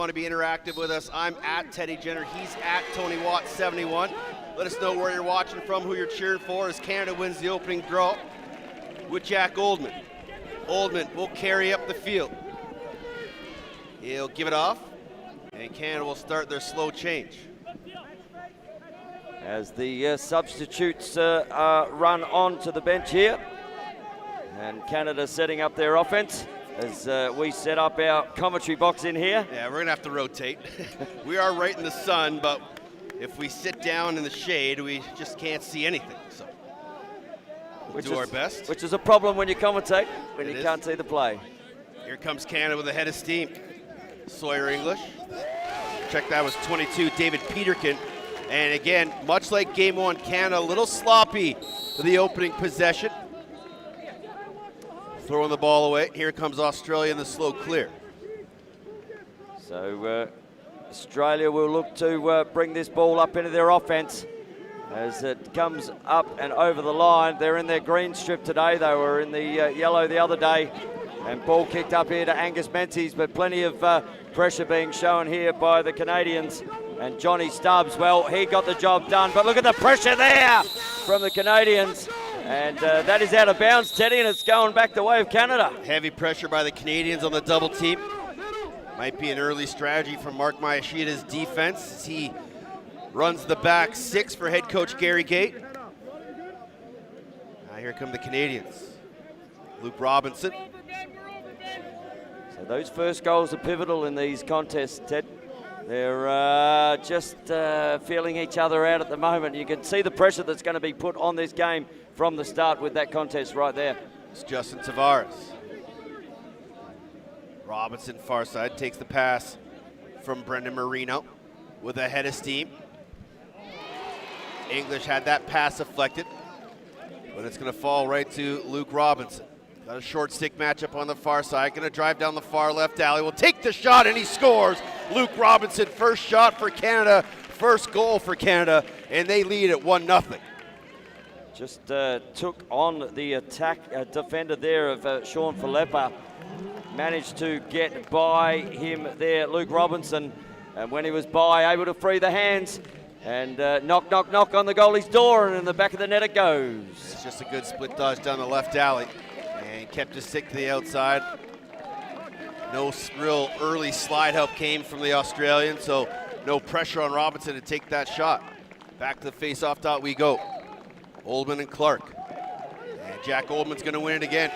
Want to be interactive with us? I'm at Teddy Jenner. He's at Tony Watt 71. Let us know where you're watching from, who you're cheering for as Canada wins the opening draw with Jack Oldman. Oldman will carry up the field. He'll give it off, and Canada will start their slow change. As the substitutes run on to the bench here, and Canada setting up their offense as we set up our commentary box in here. Yeah, we're going to have to rotate. We are right in the sun, but if we sit down in the shade, we just can't see anything. So we'll do our best. Which is a problem when you commentate, when you can't see the play. Here comes Canada with a head of steam. Sawyer English. Check that, was 22, David Peterkin. And again, much like game one, Canada a little sloppy for the opening possession. Throwing the ball away. Here comes Australia in the slow clear. So Australia will look to bring this ball up into their offense as it comes up and over the line. They're in their green strip today. They were in the yellow the other day. And ball kicked up here to Angus Menzies, but plenty of pressure being shown here by the Canadians. And Johnny Stubbs, well, he got the job done, but look at the pressure there from the Canadians. And that is out of bounds, Teddy, and it's going back the way of Canada. Heavy pressure by the Canadians on the double team. Might be an early strategy from Mark Mayashida's defense as he runs the back six for head coach Gary Gate. Now here come the Canadians. Luke Robinson. So those first goals are pivotal in these contests, Ted. They're just feeling each other out at the moment. You can see the pressure that's going to be put on this game from the start with that contest right there. It's Justin Tavares. Robinson, far side, takes the pass from Brendan Marino with a head of steam. English had that pass deflected, but it's going to fall right to Luke Robinson. Got a short stick matchup on the far side. Going to drive down the far left alley. Will take the shot, and he scores. Luke Robinson, first shot for Canada, first goal for Canada, and they lead at 1-0. Just took on the attack defender there of Sean Falepa. Managed to get by him there, Luke Robinson. And when he was by, able to free the hands. And knock, knock, knock on the goalie's door, and in the back of the net it goes. It's just a good split dodge down the left alley. And kept his stick to the outside. No real early slide help came from the Australian, so no pressure on Robinson to take that shot. Back to the face-off dot we go. Oldman and Clark. And Jack Oldman's going to win it again.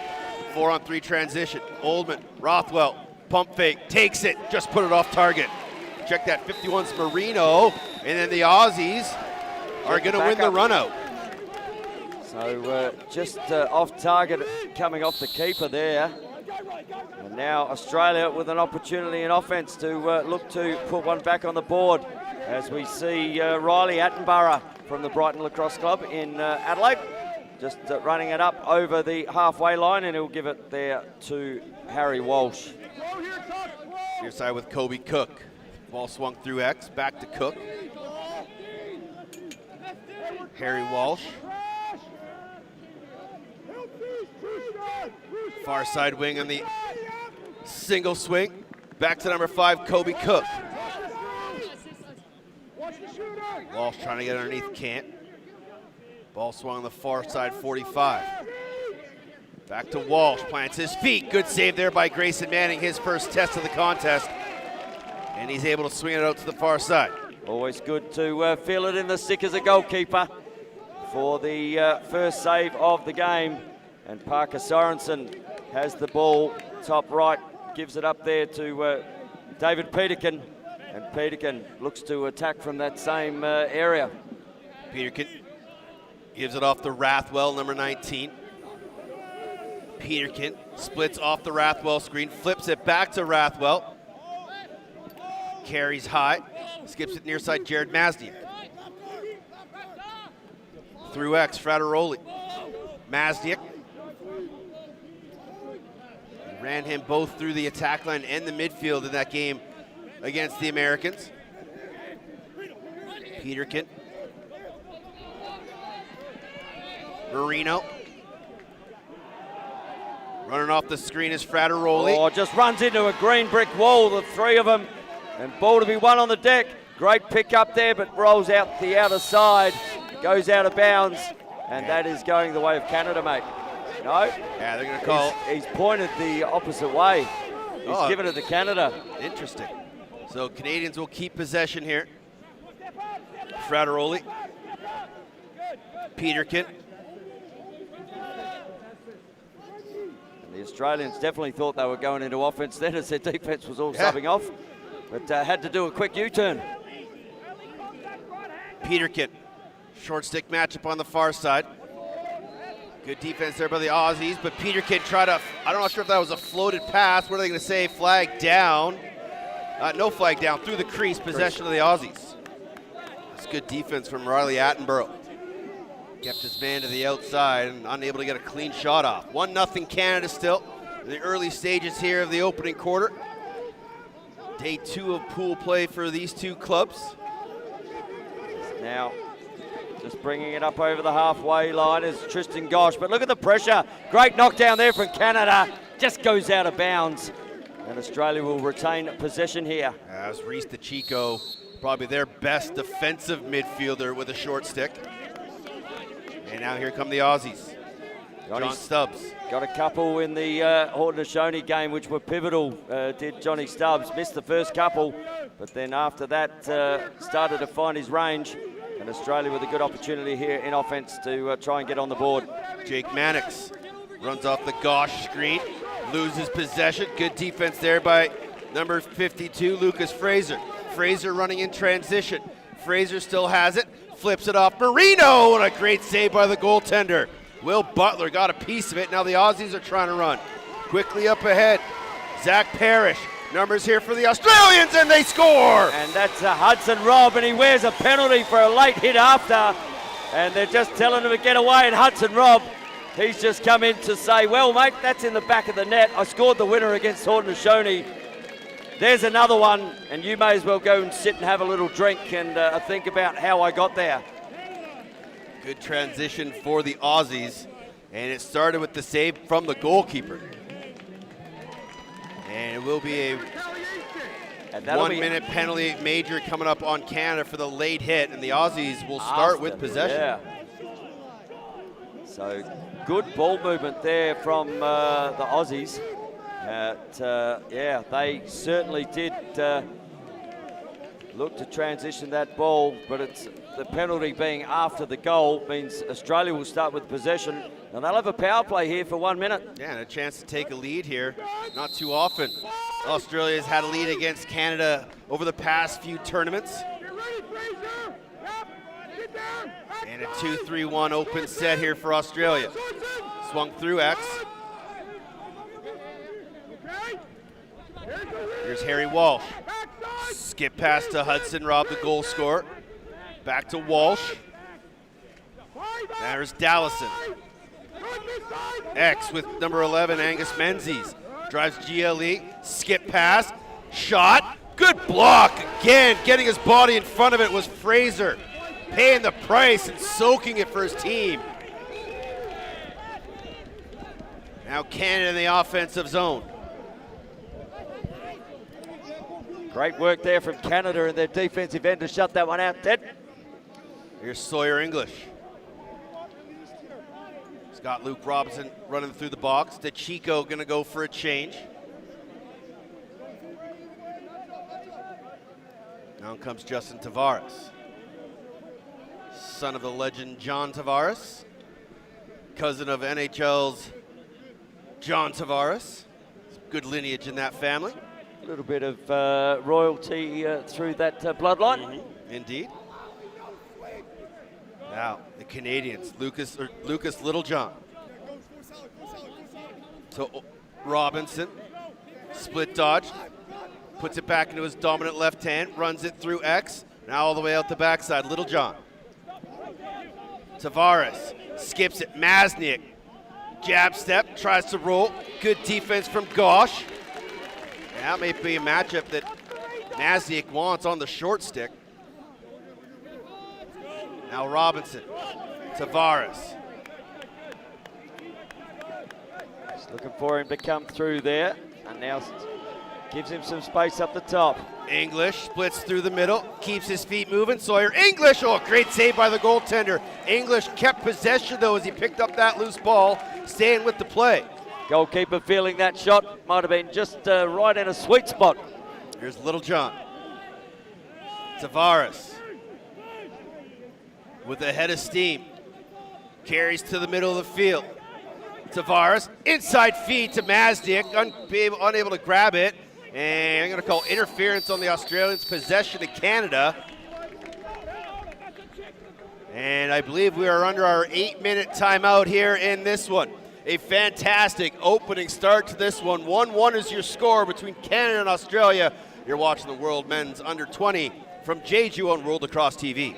4-on-3 transition. Oldman, Rothwell, pump fake, takes it, just put it off target. Check that, 51's Marino, and then the Aussies are going to win the run-out. So just off target coming off the keeper there. And now Australia with an opportunity in offense to look to put one back on the board as we see Riley Attenborough from the Brighton Lacrosse Club in Adelaide. Just running it up over the halfway line, and he'll give it there to Harry Walsh. Near side with Kobe Cook. Ball swung through X, back to Cook. Harry Walsh. Far side wing on the single swing. Back to number 5, Kobe Cook. Walsh trying to get underneath, can't. Ball swung on the far side, 45. Back to Walsh, plants his feet. Good save there by Grayson Manning, his first test of the contest. And he's able to swing it out to the far side. Always good to feel it in the stick as a goalkeeper for the first save of the game. And Parker Sorensen has the ball top right, gives it up there to David Peterkin. And Peterkin looks to attack from that same area. Peterkin gives it off to Rathwell, number 19. Peterkin splits off the Rathwell screen, flips it back to Rathwell. Carries high, skips it near side, Jared Masniak. Through X, Frateroli. Masniak. Ran him both through the attack line and the midfield in that game against the Americans. Peterkin. Marino. Running off the screen is Frateroli. Oh, just runs into a green brick wall, the three of them. And ball to be won on the deck. Great pick up there, but rolls out the outer side. Goes out of bounds, and that is going the way of Canada, mate. No? Yeah, they're going to call. He's pointed the opposite way. He's given it to Canada. Interesting. So Canadians will keep possession here. Frateroli. Peterkin. The Australians definitely thought they were going into offense then as their defense was all subbing off, but had to do a quick U-turn. Peterkin, short stick matchup on the far side. Good defense there by the Aussies, but Peterkin tried to, I'm not sure if that was a floated pass. What are they going to say? Flag down. No flag down, through the crease, possession of the Aussies. That's good defense from Riley Attenborough. Kept his man to the outside and unable to get a clean shot off. 1-0 Canada still in the early stages here of the opening quarter. Day 2 of pool play for these two clubs. Now, just bringing it up over the halfway line is Tristan Gosh, but look at the pressure. Great knockdown there from Canada. Just goes out of bounds. And Australia will retain possession here. As Reese DeChico, probably their best defensive midfielder with a short stick. And now here come the Aussies. John Stubbs. Got a couple in the Haudenosaunee game which were pivotal, did Johnny Stubbs. Missed the first couple, but then after that started to find his range. And Australia with a good opportunity here in offense to try and get on the board. Jake Mannix runs off the Gosh screen, loses possession. Good defense there by number 52, Lucas Fraser. Fraser running in transition. Fraser still has it, flips it off Marino, and a great save by the goaltender. Will Butler got a piece of it. Now the Aussies are trying to run. Quickly up ahead, Zach Parrish. Numbers here for the Australians, and they score! And that's Hudson Robb, and he wears a penalty for a late hit after. And they're just telling him to get away, and Hudson Robb, he's just come in to say, well, mate, that's in the back of the net. I scored the winner against Haudenosaunee. There's another one, and you may as well go and sit and have a little drink and think about how I got there. Good transition for the Aussies, and it started with the save from the goalkeeper. And it will be a 1 minute penalty major coming up on Canada for the late hit, and the Aussies will start with possession. Yeah. So good ball movement there from the Aussies. Yeah, they certainly did look to transition that ball, but it's the penalty being after the goal means Australia will start with possession, and they'll have a power play here for 1 minute. Yeah, and a chance to take a lead here. Not too often. Australia's had a lead against Canada over the past few tournaments. And a 2-3-1 open set here for Australia. Swung through X. Here's Harry Walsh. Skip pass to Hudson Robb, the goal scorer. Back to Walsh. There's Dallison. X with number 11, Angus Menzies. Drives GLE, skip pass, shot. Good block again. Getting his body in front of it was Fraser. Paying the price and soaking it for his team. Now Canada in the offensive zone. Great work there from Canada and their defensive end to shut that one out, Ted. Here's Sawyer English. He's got Luke Robinson running through the box. DeChico gonna go for a change. Now comes Justin Tavares. Son of the legend John Tavares. Cousin of NHL's John Tavares. Good lineage in that family. A little bit of royalty through that bloodline. Mm-hmm. Indeed. Now, the Canadians, Lucas Littlejohn. So Robinson, split dodge, puts it back into his dominant left hand, runs it through X, now all the way out the backside, Littlejohn. Tavares skips it, Masniak, jab step, tries to roll, good defense from Gosh. That may be a matchup that Masniak wants on the short stick. Now Robinson, Tavares. Just looking for him to come through there, and now gives him some space up the top. English splits through the middle, keeps his feet moving. Sawyer English, oh, great save by the goaltender. English kept possession though as he picked up that loose ball, staying with the play. Goalkeeper feeling that shot, might have been just right in a sweet spot. Here's Little John. Tavares with a head of steam. Carries to the middle of the field. Tavares, inside feed to Mazdiak, unable to grab it. And I'm going to call interference on the Australians' possession to Canada. And I believe we are under our 8-minute timeout here in this one. A fantastic opening start to this one. 1-1 is your score between Canada and Australia. You're watching the World Men's Under 20 from Jeju on World Lacrosse TV.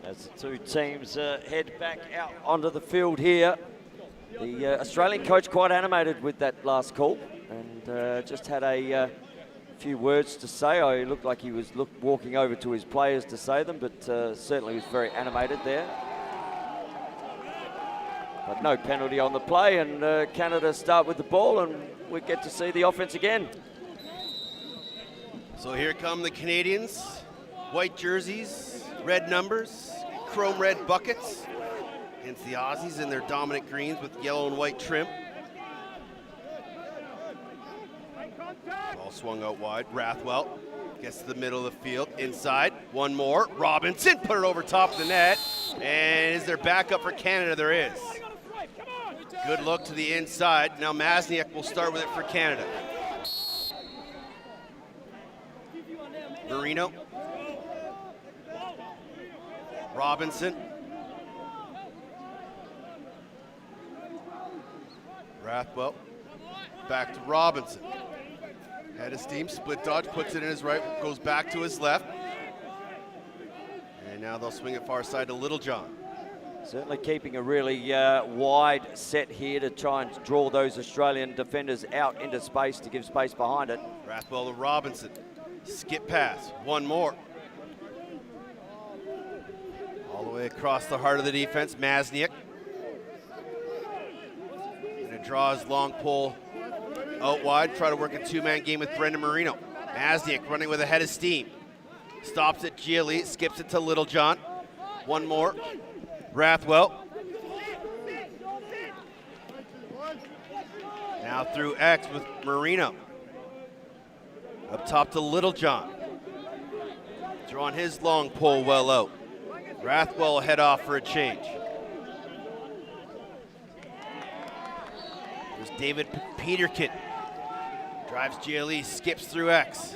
As the two teams head back out onto the field here. The Australian coach quite animated with that last call and just had a few words to say. Oh, he looked like he was walking over to his players to say them, but certainly was very animated there. But no penalty on the play, and Canada start with the ball, and we get to see the offense again. So here come the Canadians. White jerseys, red numbers, chrome red buckets. Against the Aussies in their dominant greens with yellow and white trim. Ball swung out wide. Rathwell gets to the middle of the field. Inside, one more. Robinson put it over top of the net. And is there backup for Canada? There is. Good look to the inside. Now Mazniak will start with it for Canada. Marino. Robinson. Rathwell, back to Robinson. Head of steam, split dodge, puts it in his right, goes back to his left. And now they'll swing it far side to Littlejohn. Certainly keeping a really wide set here to try and draw those Australian defenders out into space to give space behind it. Rathwell to Robinson. Skip pass, one more. All the way across the heart of the defense, Mazniak. Draws long pull out wide, try to work a two-man game with Brendan Marino. Mazniak running with a head of steam. Stops at Gili, skips it to Littlejohn. One more. Rathwell. Now through X with Marino. Up top to Littlejohn. Drawing his long pull well out. Rathwell will head off for a change. David Peterkin drives GLE, skips through X.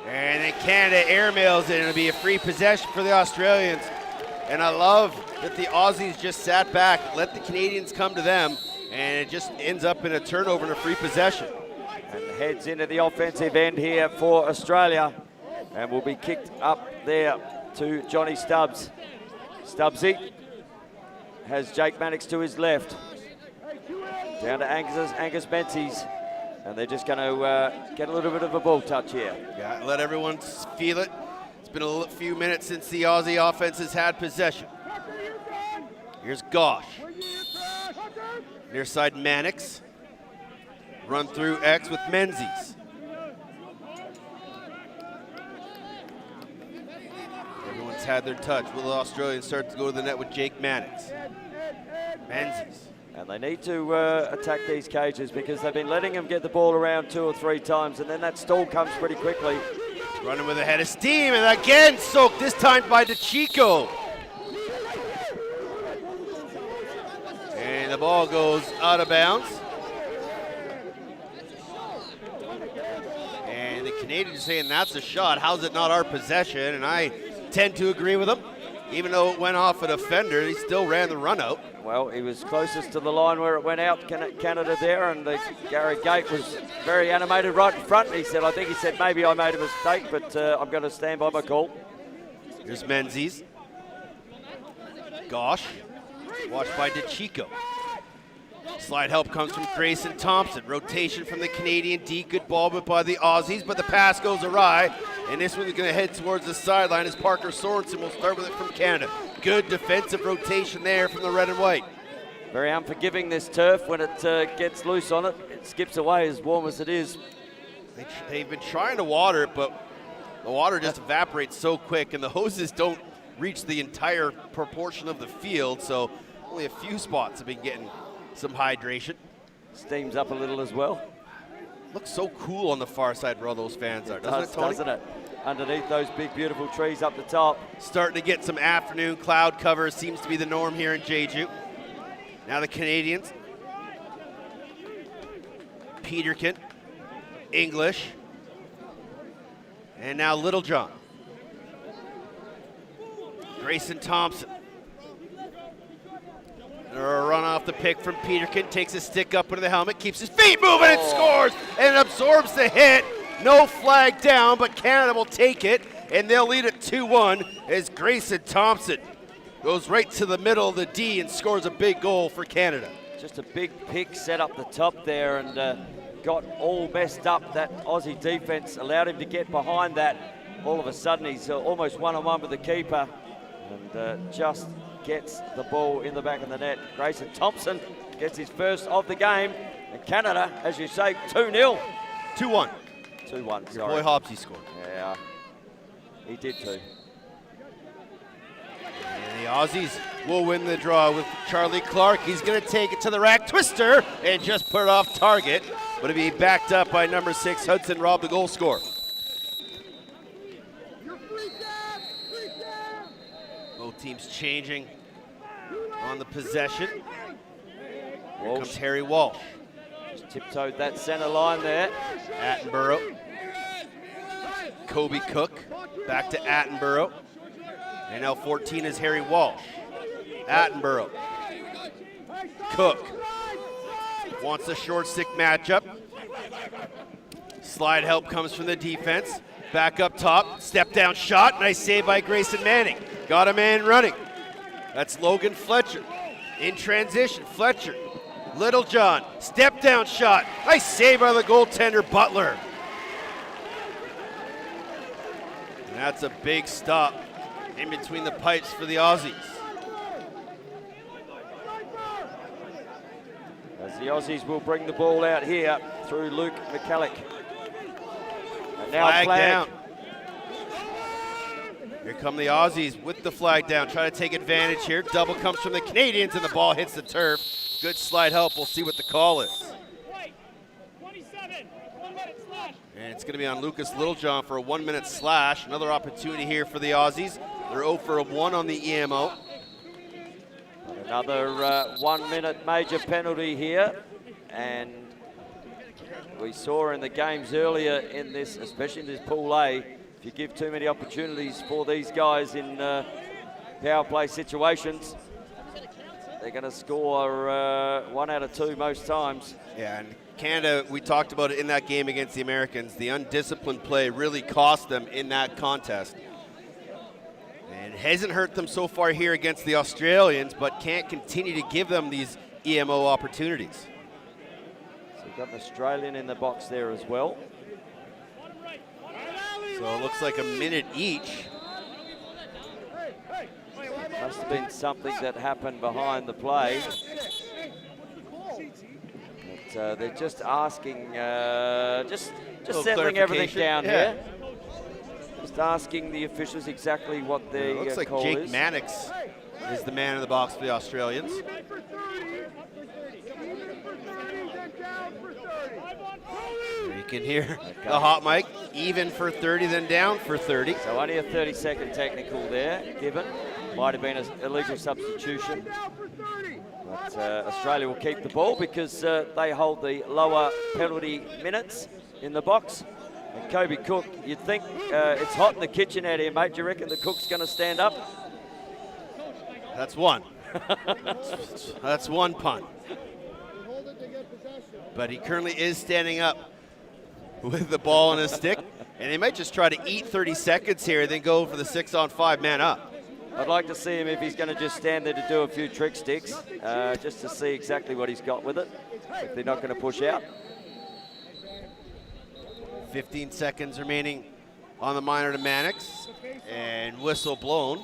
And then Canada airmails it, and it'll be a free possession for the Australians. And I love that the Aussies just sat back, let the Canadians come to them, and it just ends up in a turnover and a free possession. And heads into the offensive end here for Australia, and will be kicked up there to Johnny Stubbs. Stubbsy has Jake Mannix to his left. Down to Angus Menzies, and they're just going to get a little bit of a ball touch here. Yeah, let everyone feel it. It's been a few minutes since the Aussie offense has had possession. Here's Gosh. Near side Mannix. Run through X with Menzies. Everyone's had their touch. Will the Australians start to go to the net with Jake Mannix? Menzies. And they need to attack these cages because they've been letting them get the ball around 2 or 3 times, and then that stall comes pretty quickly. Running with a head of steam, and again soaked, this time by DeChico. And the ball goes out of bounds. And the Canadians saying that's a shot. How's it not our possession? And I tend to agree with them. Even though it went off a defender, he still ran the run out. Well, he was closest to the line where it went out, Canada there, and Gary Gate was very animated right in front. He said, I think he said, maybe I made a mistake, but I'm going to stand by my call. Here's Menzies. Gosh, watched by DeChico. Slide help comes from Grayson Thompson. Rotation from the Canadian D. Good ball by the Aussies, but the pass goes awry. And this one's going to head towards the sideline as Parker Sorensen will start with it from Canada. Good defensive rotation there from the red and white. Very unforgiving, this turf. When it gets loose on it, it skips away as warm as it is. They've been trying to water it, but the water just evaporates so quick, and the hoses don't reach the entire proportion of the field, so only a few spots have been getting some hydration. Steams up a little as well. Looks so cool on the far side where all those fans are, doesn't it, Tony? Doesn't it? Underneath those big, beautiful trees up the top. Starting to get some afternoon cloud cover seems to be the norm here in Jeju. Now the Canadians. Peterkin, English, and now Littlejohn. Grayson Thompson. A run off the pick from Peterkin, takes a stick up into the helmet, keeps his feet moving and scores, and absorbs the hit. No flag down, but Canada will take it, and they'll lead it 2-1 as Grayson Thompson goes right to the middle of the D and scores a big goal for Canada. Just a big pick set up the top there and got all messed up. That Aussie defense allowed him to get behind that. All of a sudden, he's almost one-on-one with the keeper and just gets the ball in the back of the net. Grayson Thompson gets his first of the game. And Canada, as you say, 2-0. 2-1. 2-1, sorry. Your boy Hopsy scored. Yeah, he did too. And the Aussies will win the draw with Charlie Clark. He's going to take it to the rack twister and just put it off target. But it'll be backed up by number 6, Hudson Robb, the goal scorer. Both teams changing on the possession. Here comes Harry Walsh. Just tiptoed that center line there. Attenborough. Kobe Cook back to Attenborough. And now 14 is Harry Walsh. Attenborough. Cook. Wants a short stick matchup. Slide help comes from the defense. Back up top. Step down shot. Nice save by Grayson Manning. Got a man running. That's Logan Fletcher. In transition, Fletcher. Littlejohn. Step down shot. Nice save by the goaltender, Butler. And that's a big stop in between the pipes for the Aussies. As the Aussies will bring the ball out here through Luke McCallick. And now flag down. Here come the Aussies with the flag down, try to take advantage here. Double comes from the Canadians and the ball hits the turf. Good slide help, we'll see what the call is. And it's gonna be on Lucas Littlejohn for a 1-minute slash. Another opportunity here for the Aussies. They're 0 for 1 on the EMO. Another 1-minute major penalty here. And we saw in the games earlier in this, especially in this Pool A, if you give too many opportunities for these guys in power play situations, they're going to score 1 out of 2 most times. Yeah, and Canada, we talked about it in that game against the Americans. The undisciplined play really cost them in that contest. And it hasn't hurt them so far here against the Australians, but can't continue to give them these EMO opportunities. So we've got an Australian in the box there as well. So it looks like a minute each. Must have been something that happened behind the play. But they're just asking, just settling everything down here. Just asking the officials exactly what the looks like call Jake is. Mannix is the man in the box for the Australians. can hear the hot mic. Even for 30, then down for 30. So only a 30-second technical there given. Might have been an illegal substitution. But Australia will keep the ball because they hold the lower penalty minutes in the box. And Kobe Cook, you'd think it's hot in the kitchen out here, mate. Do you reckon the cook's going to stand up? That's one. That's one punt. But he currently is standing up with the ball on his stick. And they might just try to eat 30 seconds here and then go for the 6-on-5 man up. I'd like to see him if he's going to just stand there to do a few trick sticks, just to see exactly what he's got with it, if they're not going to push out. 15 seconds remaining on the minor to Mannix, and whistle blown.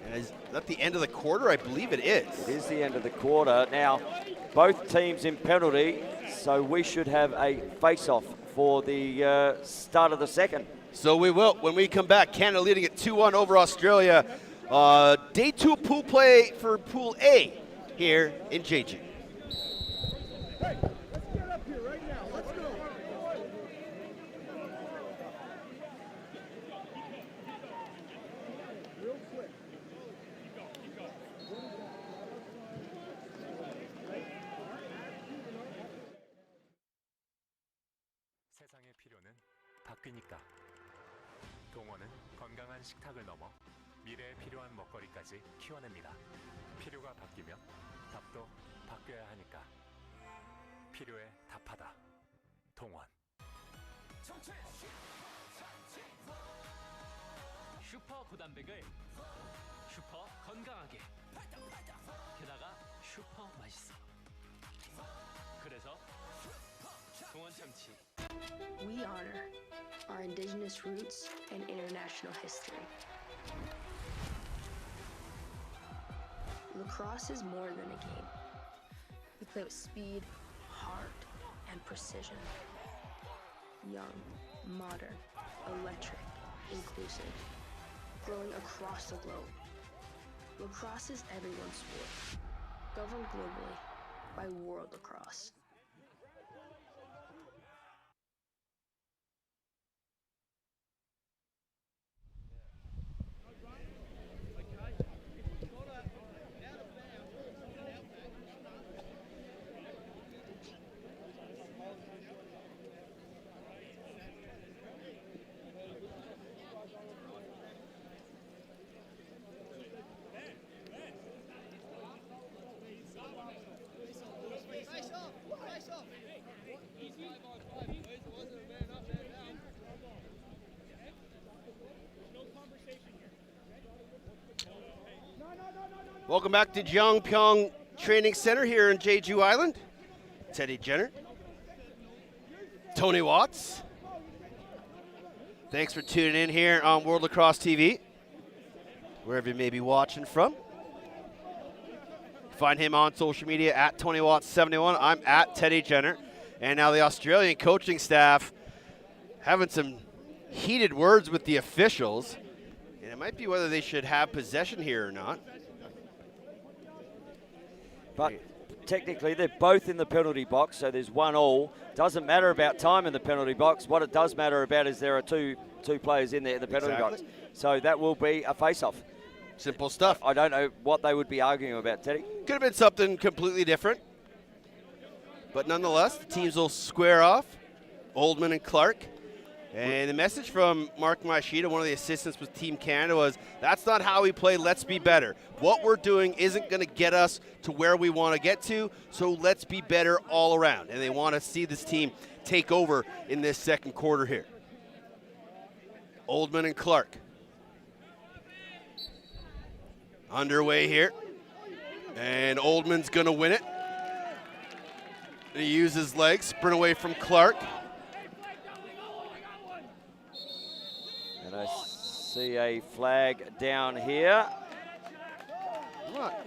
And is that the end of the quarter? I believe it is. It is the end of the quarter. Now, both teams in penalty, so we should have a face-off for the start of the second. So we will when we come back. Canada leading at 2-1 over Australia. Day 2 pool play for Pool A here in Jeju. Hey, let's get up here right now. Let's go. Real quick. 세상의 필요는 바뀌니까. 동원은 건강한 식탁을 넘어 미래에 필요한 먹거리까지 키워냅니다. 필요가 바뀌면 답도 바뀌어야 하니까. 필요에 답하다. 동원. 슈퍼 고단백을 슈퍼 건강하게 게다가 슈퍼 맛있어. 그래서 동원 참치. We honor our indigenous roots and international history. Lacrosse is more than a game. We play with speed, heart, and precision. Young, modern, electric, inclusive, growing across the globe. Lacrosse is everyone's sport, governed globally by World Lacrosse. Welcome back to Jeongpyeong Training Center here in Jeju Island. Teddy Jenner, Tony Watts. Thanks for tuning in here on World Lacrosse TV, wherever you may be watching from. Find him on social media at TonyWatts71. I'm at Teddy Jenner. And now the Australian coaching staff having some heated words with the officials. And it might be whether they should have possession here or not. But technically, they're both in the penalty box, so there's 1-1. Doesn't matter about time in the penalty box. What it does matter about is there are two players in there in the penalty box. So that will be a face-off. Simple stuff. I don't know what they would be arguing about, Teddy. Could have been something completely different. But nonetheless, the teams will square off. Oldman and Clark. And the message from Mark Mashita, one of the assistants with Team Canada, was that's not how we play, let's be better. What we're doing isn't going to get us to where we want to get to, so let's be better all around. And they want to see this team take over in this second quarter here. Oldman and Clark. Underway here. And Oldman's going to win it. He uses his legs, sprint away from Clark. And I see a flag down here. What?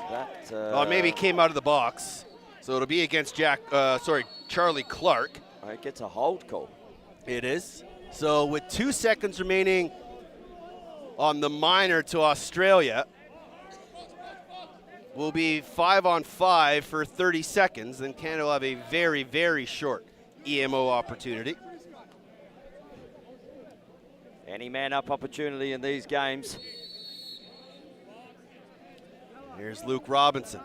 That, maybe it came out of the box. So it'll be against Charlie Clark. It gets a hold call. It is. So with 2 seconds remaining on the minor to Australia. will be 5-on-5 for 30 seconds. Then Canada will have a very, very short EMO opportunity. Any man up opportunity in these games. Here's Luke Robinson.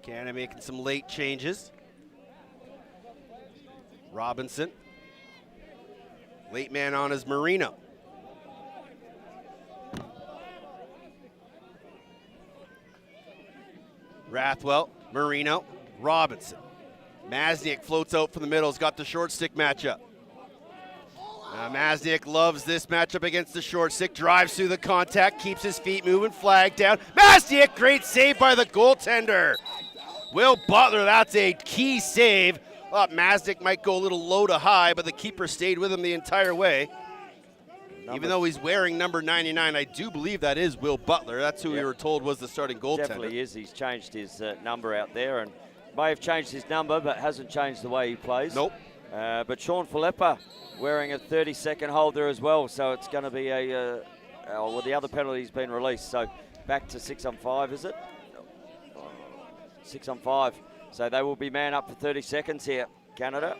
Canada making some late changes. Robinson. Late man on is Marino. Rathwell, Marino, Robinson. Masniak floats out from the middle, has got the short stick matchup. Masniak loves this matchup against the short stick, drives through the contact, keeps his feet moving, flag down. Masniak, great save by the goaltender. Will Butler, that's a key save. Thought Masniak might go a little low to high, but the keeper stayed with him the entire way. Even though he's wearing number 99, I do believe that is Will Butler. That's who we were told was the starting goaltender. Definitely is. He's changed his number out there, and may have changed his number, but hasn't changed the way he plays. Nope. But Sean Filippa wearing a 30-second holder as well, so it's going to be a well, the other penalty's been released, so back to 6-on-5, is it? 6-on-5. So they will be man up for 30 seconds here, Canada.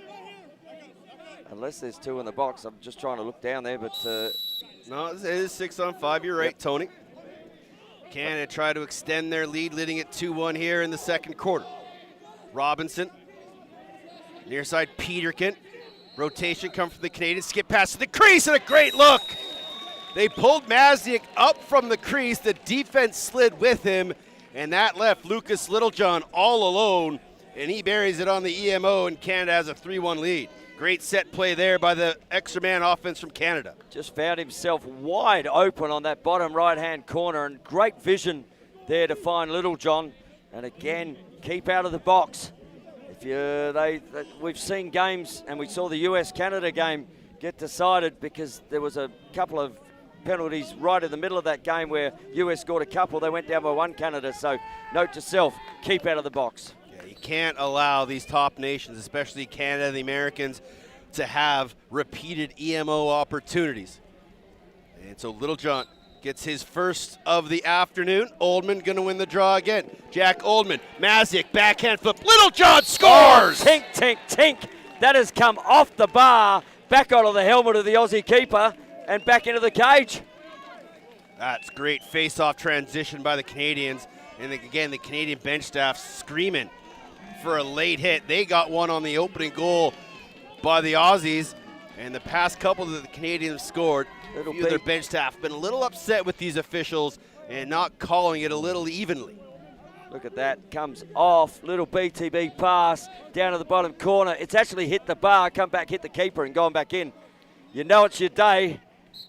Unless there's two in the box. I'm just trying to look down there, but... No, it is 6-on-5. You're right, Tony. Canada try to extend their lead, leading at 2-1 here in the second quarter. Robinson. Near side, Peterkin. Rotation come from the Canadians. Skip past to the crease, and a great look. They pulled Masniak up from the crease. The defense slid with him, and that left Lucas Littlejohn all alone, and he buries it on the EMO, and Canada has a 3-1 lead. Great set play there by the extra man offense from Canada. Just found himself wide open on that bottom right-hand corner, and great vision there to find Littlejohn. And again, keep out of the box. We've seen games, and we saw the US-Canada game get decided because there was a couple of penalties right in the middle of that game where US scored a couple. They went down by 1, Canada. So note to self, keep out of the box. You can't allow these top nations, especially Canada, the Americans, to have repeated EMO opportunities. And so Littlejohn gets his first of the afternoon. Oldman going to win the draw again. Jack Oldman, Masniak, backhand flip. Littlejohn scores! Tink, tink, tink. That has come off the bar, back onto the helmet of the Aussie keeper, and back into the cage. That's great face-off transition by the Canadians. And again, the Canadian bench staff screaming for a late hit. They got one on the opening goal by the Aussies, and the past couple that the Canadians scored, their bench staff have been a little upset with these officials and not calling it a little evenly. Look at that, comes off, little BTB pass down to the bottom corner. It's actually hit the bar, come back, hit the keeper and gone back in. You know it's your day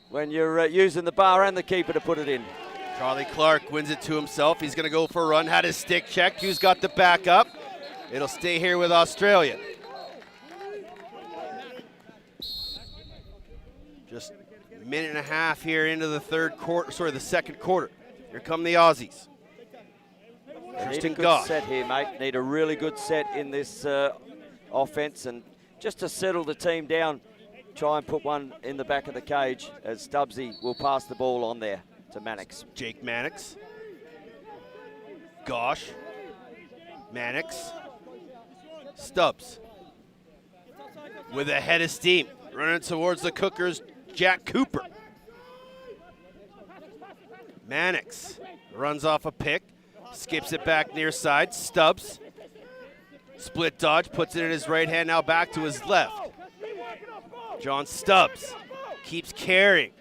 when you're using the bar and the keeper to put it in. Charlie Clark wins it to himself. He's gonna go for a run, had his stick checked. Who's got the backup? It'll stay here with Australia. Just a minute and a half here into the the second quarter. Here come the Aussies. Need a good set here, mate. Need a really good set in this offense, and just to settle the team down, try and put one in the back of the cage as Stubbsy will pass the ball on there to Mannix. Jake Mannix. Gosh. Mannix. Stubbs. With a head of steam. Running towards the Cookers, Jack Cooper. Mannix runs off a pick. Skips it back near side. Stubbs. Split dodge. Puts it in his right hand. Now back to his left. John Stubbs keeps carrying.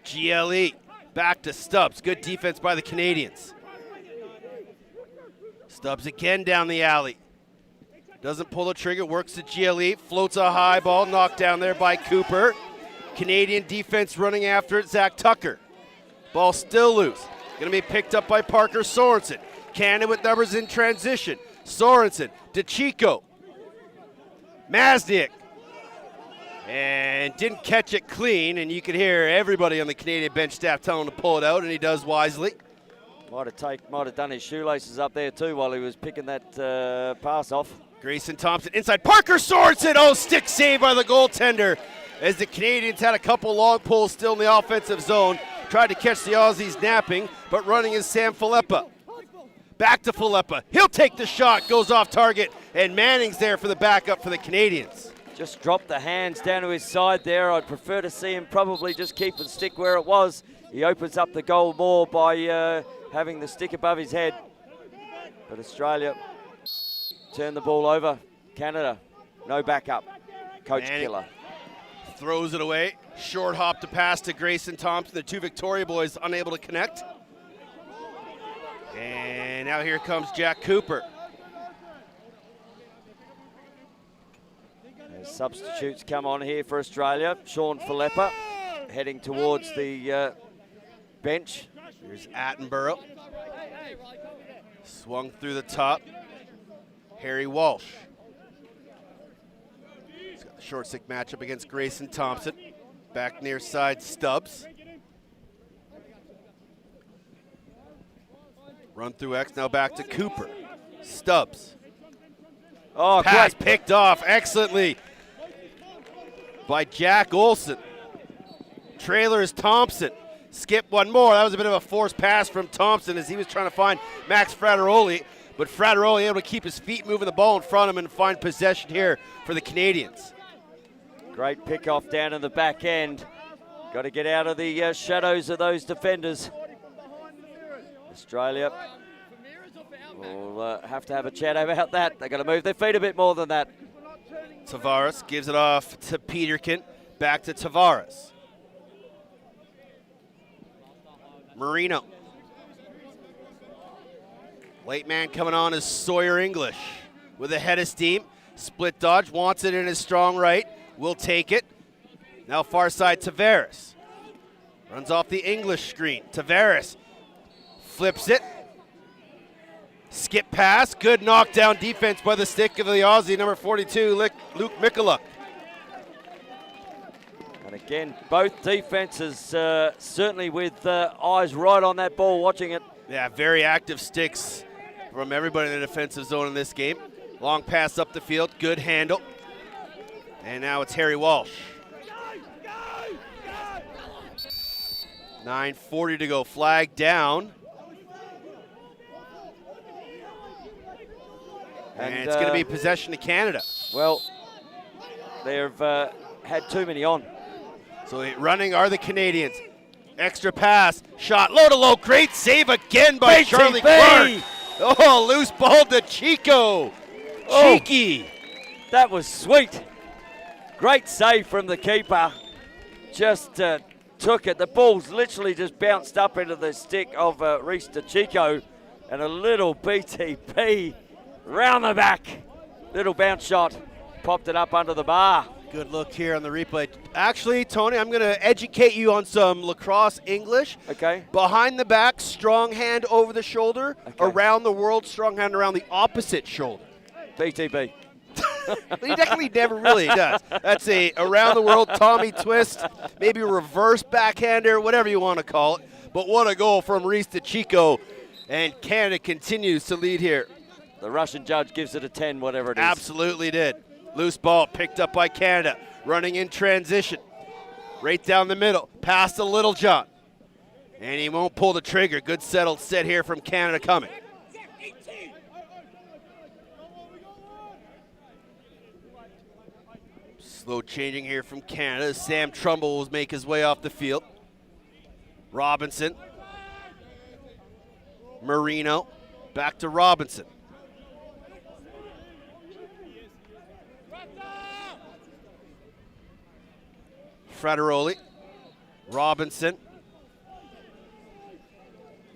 GLE. Back to Stubbs. Good defense by the Canadians. Stubbs again down the alley. Doesn't pull the trigger. Works the GLE. Floats a high ball. Knocked down there by Cooper. Canadian defense running after it. Zach Tucker. Ball still loose. Going to be picked up by Parker Sorensen. Canada with numbers in transition. Sorensen. DeChico. Masniak. And didn't catch it clean, and you could hear everybody on the Canadian bench staff telling him to pull it out, and he does wisely. Might have done his shoelaces up there too while he was picking that pass off. Grayson Thompson inside. Parker Sorensen. Oh, stick save by the goaltender as the Canadians had a couple long pulls still in the offensive zone. Tried to catch the Aussies napping, but running is Sam Filippa. Back to Falepa. He'll take the shot, goes off target, and Manning's there for the backup for the Canadians. Just dropped the hands down to his side there. I'd prefer to see him probably just keep the stick where it was. He opens up the goal more by having the stick above his head. But Australia turn the ball over. Canada, no backup. Coach Manning Killer. throws it away. Short hop to pass to Grayson Thompson. The two Victoria boys unable to connect. And now here comes Jack Cooper. As substitutes come on here for Australia. Sean Falepa heading towards the bench. Here's Attenborough. Swung through the top. Harry Walsh. He's got the short stick matchup against Grayson Thompson. Back near side, Stubbs. Run through X, now back to Cooper. Stubbs. Oh, Pass great. picked off excellently by Jack Olsen. Trailers Thompson. Skip one more. That was a bit of a forced pass from Thompson as he was trying to find Max Frateroli, but Frateroli able to keep his feet moving the ball in front of him and find possession here for the Canadians. Great pick off down in the back end. Got to get out of the shadows of those defenders. Australia will have to have a chat about that. They're going to move their feet a bit more than that. Tavares gives it off to Peterkin. Back to Tavares. Marino. Late man coming on is Sawyer English with a head of steam. Split dodge, wants it in his strong right. Will take it. Now far side Tavares. Runs off the English screen. Tavares flips it. Skip pass. Good knockdown defense by the stick of the Aussie, number 42, Luke Mikuluk. And again, both defenses certainly with eyes right on that ball, watching it. Yeah, very active sticks from everybody in the defensive zone in this game. Long pass up the field, good handle. And now it's Harry Walsh. 9:40 to go, flag down. And it's going to be possession to Canada. Well, they've had too many on. So running are the Canadians. Extra pass, shot low to low, great save again by Charlie Clark. Oh, loose ball to Chico. Oh. Cheeky. That was sweet. Great save from the keeper. Just took it. The ball's literally just bounced up into the stick of Reese DeChico, and a little BTP round the back. Little bounce shot. Popped it up under the bar. Good look here on the replay. Actually, Tony, I'm going to educate you on some lacrosse English. Okay. Behind the back, strong hand over the shoulder. Okay. Around the world, strong hand around the opposite shoulder. BTP. He technically never really does. That's a around the world Tommy twist, maybe a reverse backhander, whatever you want to call it. But what a goal from Reese DeChico, and Canada continues to lead here. The Russian judge gives it a 10, whatever it is. Absolutely did. Loose ball picked up by Canada, running in transition. Right down the middle, past to Little John. And he won't pull the trigger. Good settled set here from Canada coming. Slow changing here from Canada. Sam Trumbull will make his way off the field. Robinson. Marino. Back to Robinson. Frateroli. Robinson.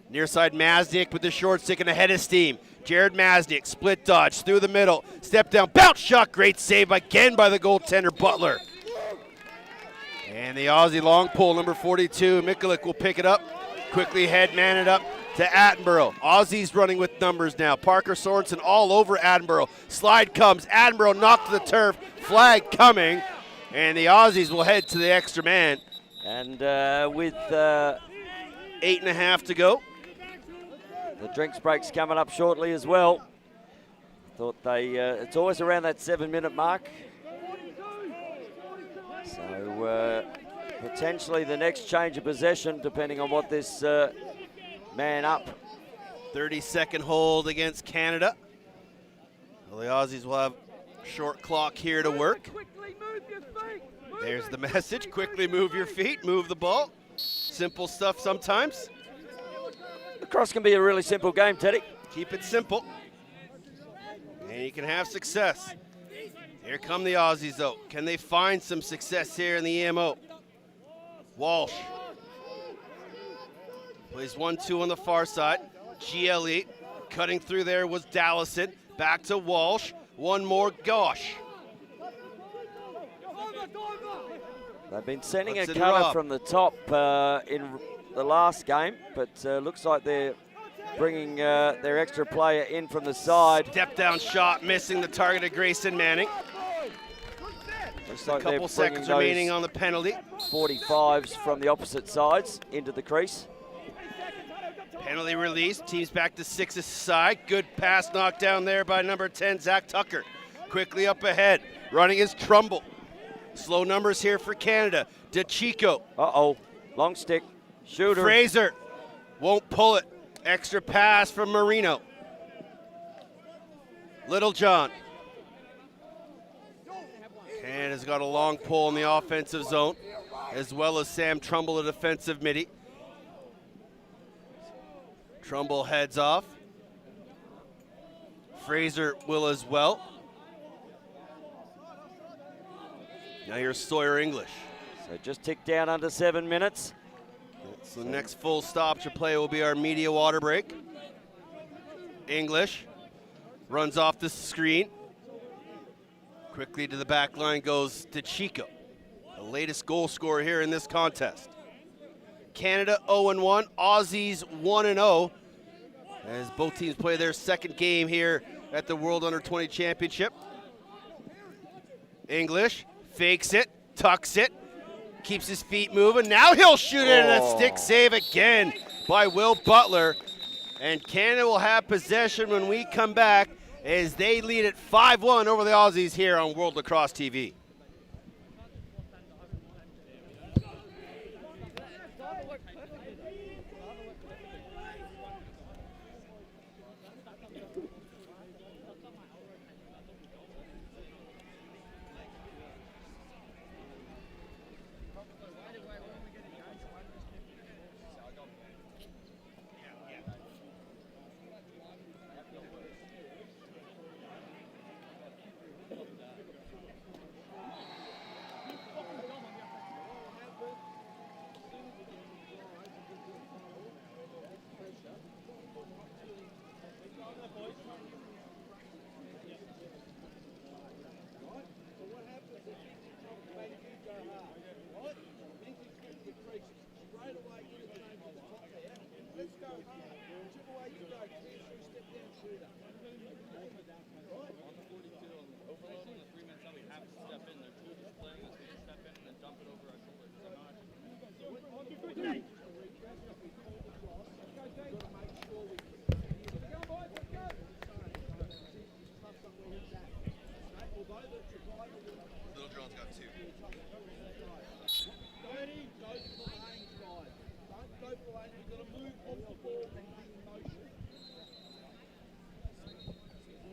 Near side Mazniak with the short stick and a head of steam. Jared Mazniak, split dodge through the middle, step down, bounce shot, great save again by the goaltender Butler. And the Aussie long pull, number 42, Mikuluk will pick it up, quickly head man it up to Attenborough. Aussies running with numbers now. Parker Sorensen all over Attenborough. Slide comes, Attenborough knocked to the turf, flag coming, and the Aussies will head to the extra man. And with 8.5 to go. the drinks break's coming up shortly as well. Thought it's always around that 7-minute mark. So potentially the next change of possession, depending on what this man up 30-second hold against Canada. Well, the Aussies will have short clock here to work. There's the message. Quickly move your feet, move the ball. Simple stuff sometimes. Lacrosse can be a really simple game, Teddy. Keep it simple, and you can have success. Here come the Aussies, though. Can they find some success here in the EMO? Walsh plays 1-2 on the far side. GLE cutting through there was Dallison. Back to Walsh. One more, Gosh. They've been sending a Hudson cutter Rob. from the top in the last game, but looks like they're bringing their extra player in from the side. Step down shot, missing the target of Grayson Manning. Looks A like they're couple bringing seconds those remaining on the penalty. 45s from the opposite sides into the crease. Penalty release, team's back to 6's side. Good pass knocked down there by number 10, Zach Tucker. Quickly up ahead, running is Trumbull. Slow numbers here for Canada. DeChico. Uh-oh, long stick, shooter. Fraser won't pull it. Extra pass from Marino. Littlejohn. Canada's got a long pull in the offensive zone, as well as Sam Trumbull, a defensive midi. Trumbull heads off. Fraser will as well. Now here's Sawyer English. So just tick down under 7 minutes. So the next full stop to play will be our media water break. English runs off the screen. Quickly to the back line goes DeChico, the latest goal scorer here in this contest. Canada 0-1, Aussies 1-0, as both teams play their second game here at the World Under-20 Championship. English fakes it, tucks it, keeps his feet moving. Now he'll shoot it, and a stick save again by Will Butler. And Canada will have possession when we come back, as they lead at 5-1 over the Aussies here on World Lacrosse TV. Littlejohn's got 2.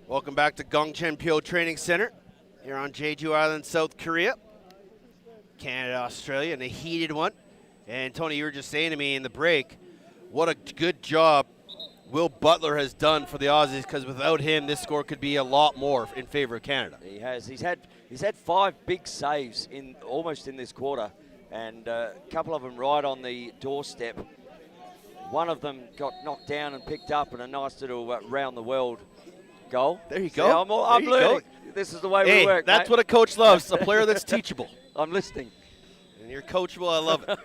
Welcome back to Gongcheonpyo Training Center here on Jeju Island, South Korea. Canada, Australia, and a heated one. And Tony, you were just saying to me in the break, what a good job Will Butler has done for the Aussies, because without him, this score could be a lot more in favor of Canada. He has. He's had 5 big saves almost in this quarter, and a couple of them right on the doorstep. One of them got knocked down and picked up in a nice little round the world goal. There you See, go. I'm learning. This is the way we work. That's mate. what a coach loves, a player that's teachable. I'm listening. And you're coachable, I love it.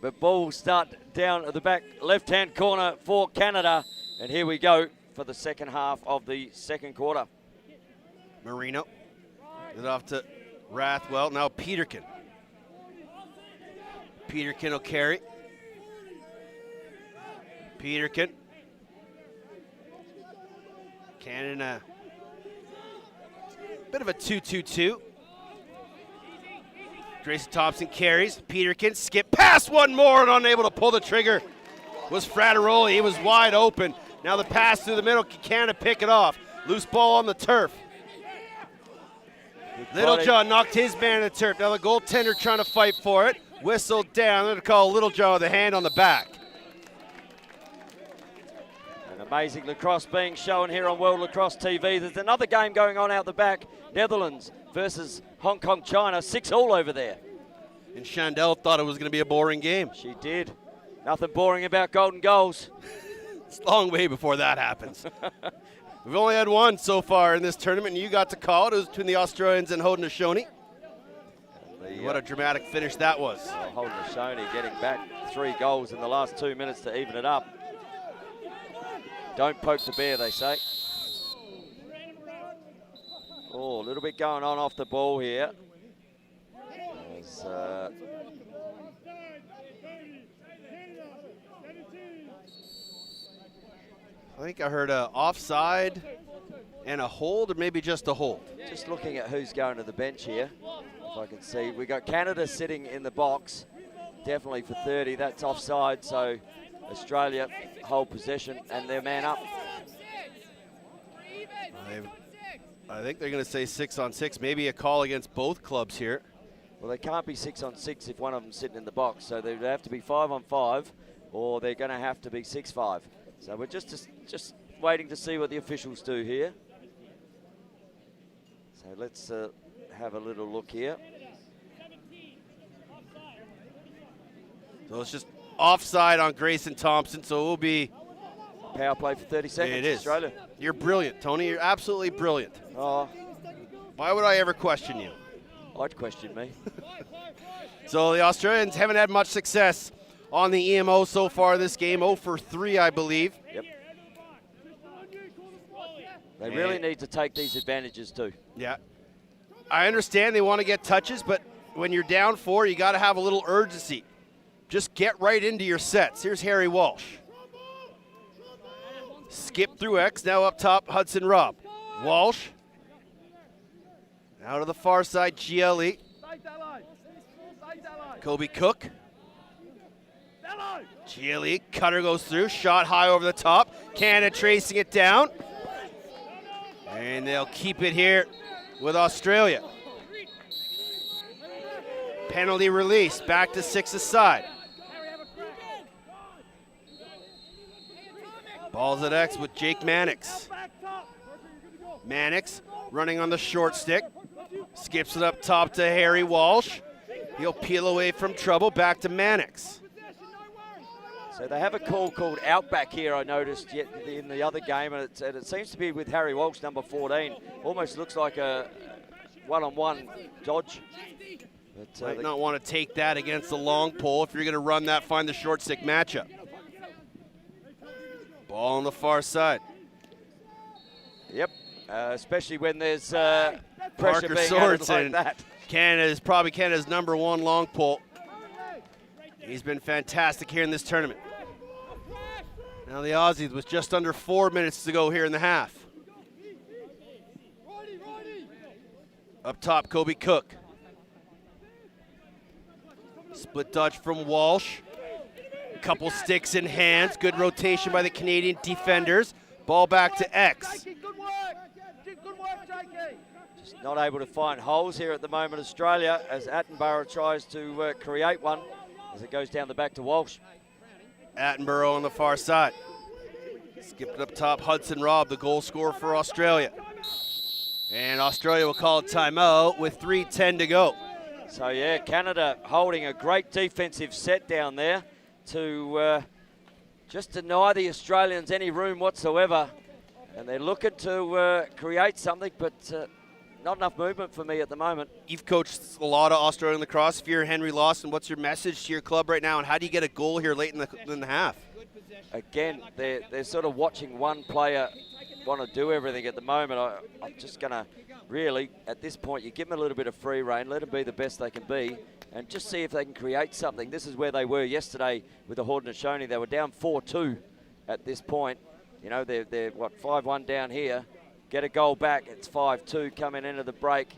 But ball will start down at the back left-hand corner for Canada. And here we go for the second half of the second quarter. Marino. Get off to Rathwell. Now Peterkin. Peterkin will carry. Peterkin. Canada. Bit of a 2-2-2. Grayson Thompson carries. Peterkin skip past one more and unable to pull the trigger. was Frateroli. He was wide open. Now the pass through the middle. Canada pick it off. Loose ball on the turf. Littlejohn knocked his man on the turf. Now the goaltender trying to fight for it. Whistled down. They're going to call Littlejohn with a hand on the back. An amazing lacrosse being shown here on World Lacrosse TV. There's another game going on out the back. Netherlands versus Hong Kong, China. 6-all over there. And Chandel thought it was going to be a boring game. She did. Nothing boring about golden goals. It's a long way before that happens. We've only had one so far in this tournament, and you got to call it. It was between the Australians and Haudenosaunee. What a dramatic finish that was. Haudenosaunee getting back 3 goals in the last 2 minutes to even it up. Don't poke the bear, they say. Oh, a little bit going on off the ball here. As, I think I heard a offside and a hold, or maybe just a hold. just looking at who's going to the bench here, if I can see. We got Canada sitting in the box, definitely for 30. That's offside, so Australia hold possession and their man up. I think they're going to say 6-on-6, maybe a call against both clubs here. Well, they can't be 6-on-6 if one of them's sitting in the box, so they would have to be 5-on-5, or they're going to have to be 6-5. So we're just waiting to see what the officials do here. So let's have a little look here. So it's just offside on Grayson Thompson, so it will be power play for 30 seconds. It is. Australia. You're brilliant, Tony. You're absolutely brilliant. Oh, why would I ever question you? I'd question me. So the Australians haven't had much success on the EMO so far this game. 0 for 3, I believe. Yep. They really need to take these advantages too. Yeah. I understand they want to get touches, but when you're down 4, you got to have a little urgency. Just get right into your sets. Here's Harry Walsh. Skip through X, now up top, Hudson Robb. Walsh. Now to the far side, GLE. Kobe Cook. GLE, cutter goes through, shot high over the top. Canada tracing it down. And they'll keep it here with Australia. Penalty release, back to 6 aside. Balls at X with Jake Mannix. Mannix running on the short stick. Skips it up top to Harry Walsh. He'll peel away from trouble, back to Mannix. So they have a call called outback here, I noticed in the other game, and it seems to be with Harry Walsh, number 14. Almost looks like a one-on-one dodge. But, might not want to take that against the long pole. If you're going to run that, find the short stick matchup. Ball on the far side. Yep, especially when there's pressure Parker being added Sorensen, like that. Canada is probably Canada's #1 long pole. He's been fantastic here in this tournament. Now the Aussies with just under 4 minutes to go here in the half. Up top, Kobe Cook. Split dodge from Walsh. Couple sticks in hands. Good rotation by the Canadian defenders. Ball back to X. Just not able to find holes here at the moment, Australia, as Attenborough tries to create one as it goes down the back to Walsh. Attenborough on the far side. Skipped it up top, Hudson Robb, the goal scorer for Australia. And Australia will call a timeout with 3:10 to go. So yeah, Canada holding a great defensive set down there to just deny the Australians any room whatsoever. And they're looking to create something, but not enough movement for me at the moment. You've coached a lot of Australian lacrosse. If you're Henry Lawson, what's your message to your club right now, and how do you get a goal here late in the half? Again, they're sort of watching one player want to do everything at the moment. I'm just going to really, at this point, you give them a little bit of free rein, let them be the best they can be, and just see if they can create something. This is where they were yesterday with the Haudenosaunee. They were down 4-2 at this point. You know, they're what, 5-1 down here. Get a goal back, it's 5-2 coming into the break.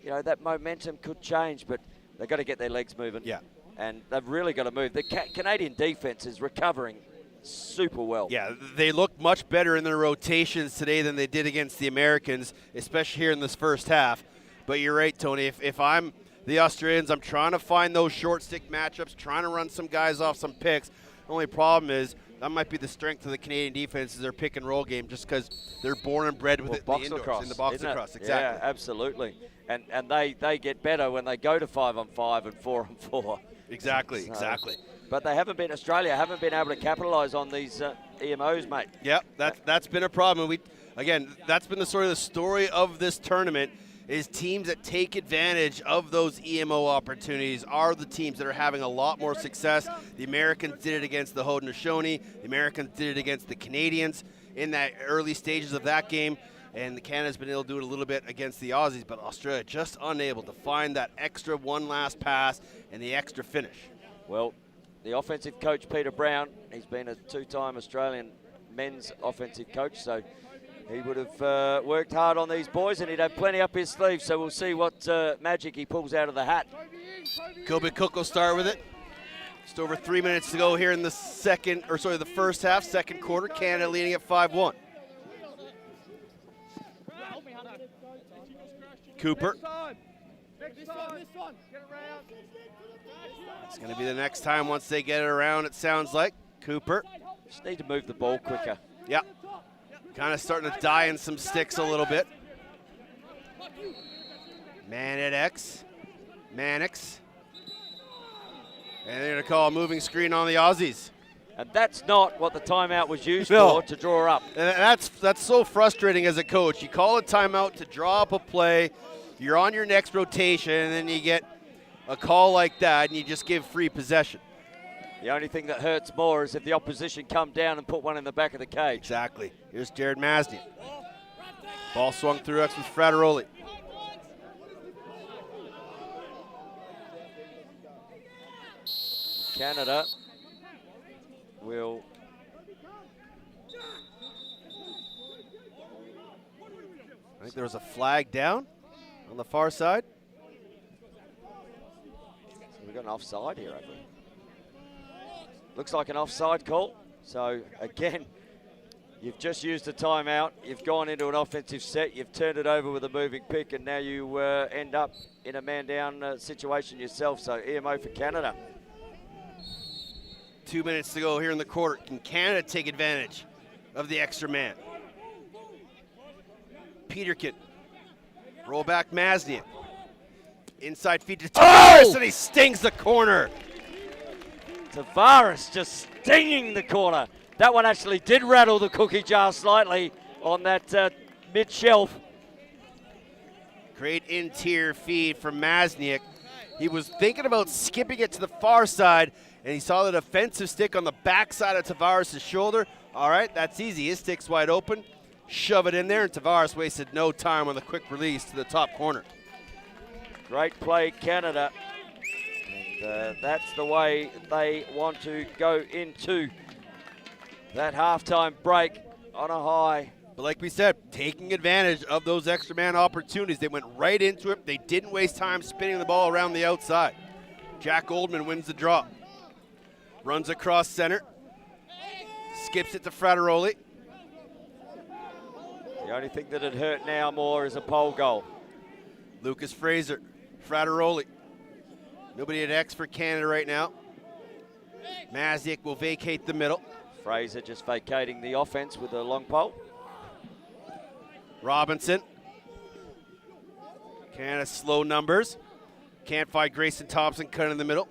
You know, that momentum could change, but they've got to get their legs moving. Yeah. And they've really got to move. The Canadian defense is recovering super well. Yeah, they look much better in their rotations today than they did against the Americans, especially here in this first half. But you're right, Tony. If I'm the Australians, I'm trying to find those short stick matchups, trying to run some guys off some picks. The only problem is that might be the strength of the Canadian defense is their pick and roll game, just because they're born and bred with it box in the lacrosse, in the box lacrosse. Exactly. Yeah, absolutely. And they get better when they go to 5-on-5 and 4-on-4. Exactly, exactly. But they haven't been, Australia haven't been able to capitalise on these EMOs, mate. Yep, that's been a problem. That's been the story of this tournament is teams that take advantage of those EMO opportunities are the teams that are having a lot more success. The Americans did it against the Haudenosaunee. The Americans did it against the Canadians in that early stages of that game. And Canada's been able to do it a little bit against the Aussies, but Australia just unable to find that extra one last pass and the extra finish. Well, the offensive coach, Peter Brown, he's been a two-time Australian men's offensive coach, so he would have worked hard on these boys and he'd have plenty up his sleeve, so we'll see what magic he pulls out of the hat. Kobe Cook will start with it. Just over 3 minutes to go here in the first half, second quarter. Canada leading at 5-1. Cooper. It's going to be the next time once they get it around, it sounds like. Cooper. Just need to move the ball quicker. Yep. Kind of starting to die in some sticks a little bit. Man at X. Mannix. And they're going to call a moving screen on the Aussies. And that's not what the timeout was used for, to draw up. And that's so frustrating as a coach. You call a timeout to draw up a play. You're on your next rotation, and then you get a call like that, and you just give free possession. The only thing that hurts more is if the opposition come down and put one in the back of the cage. Exactly. Here's Jared Masniak. Ball swung through X with Frateroli. Canada will I think there was a flag down on the far side. So we've got an offside here, I think. Looks like an offside call. So again, you've just used a timeout. You've gone into an offensive set. You've turned it over with a moving pick, and now you end up in a man-down situation yourself. So EMO for Canada. 2 minutes to go here in the quarter. Can Canada take advantage of the extra man? Peterkin. Roll back Masniak. Inside feed to Tavares, and he stings the corner. Tavares just stinging the corner. That one actually did rattle the cookie jar slightly on that mid-shelf. Great in-tier feed from Masniak. He was thinking about skipping it to the far side, and he saw the defensive stick on the backside of Tavares' shoulder. All right, that's easy. His stick's wide open. Shove it in there, and Tavares wasted no time on the quick release to the top corner. Great play, Canada. And that's the way they want to go into that halftime break on a high. But like we said, taking advantage of those extra man opportunities. They went right into it. They didn't waste time spinning the ball around the outside. Jack Oldman wins the draw. Runs across center. Skips it to Frateroli. The only thing that had hurt now more is a pole goal. Lucas Fraser, Frateroli. Nobody at X for Canada right now. Masniak will vacate the middle. Fraser just vacating the offense with a long pole. Robinson. Canada slow numbers. Can't find Grayson Thompson cut in the middle.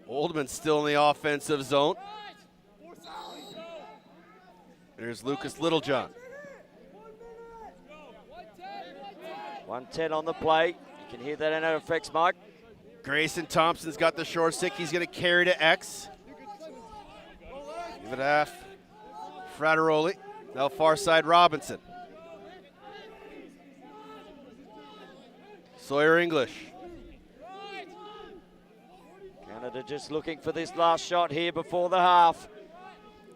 Oldman still in the offensive zone. There's Lucas Littlejohn. 110 on the play. You can hear that in our effects, Mike. Grayson Thompson's got the short stick. He's going to carry to X. Give it half. Frateroli. Now far side Robinson. Sawyer English. Canada just looking for this last shot here before the half.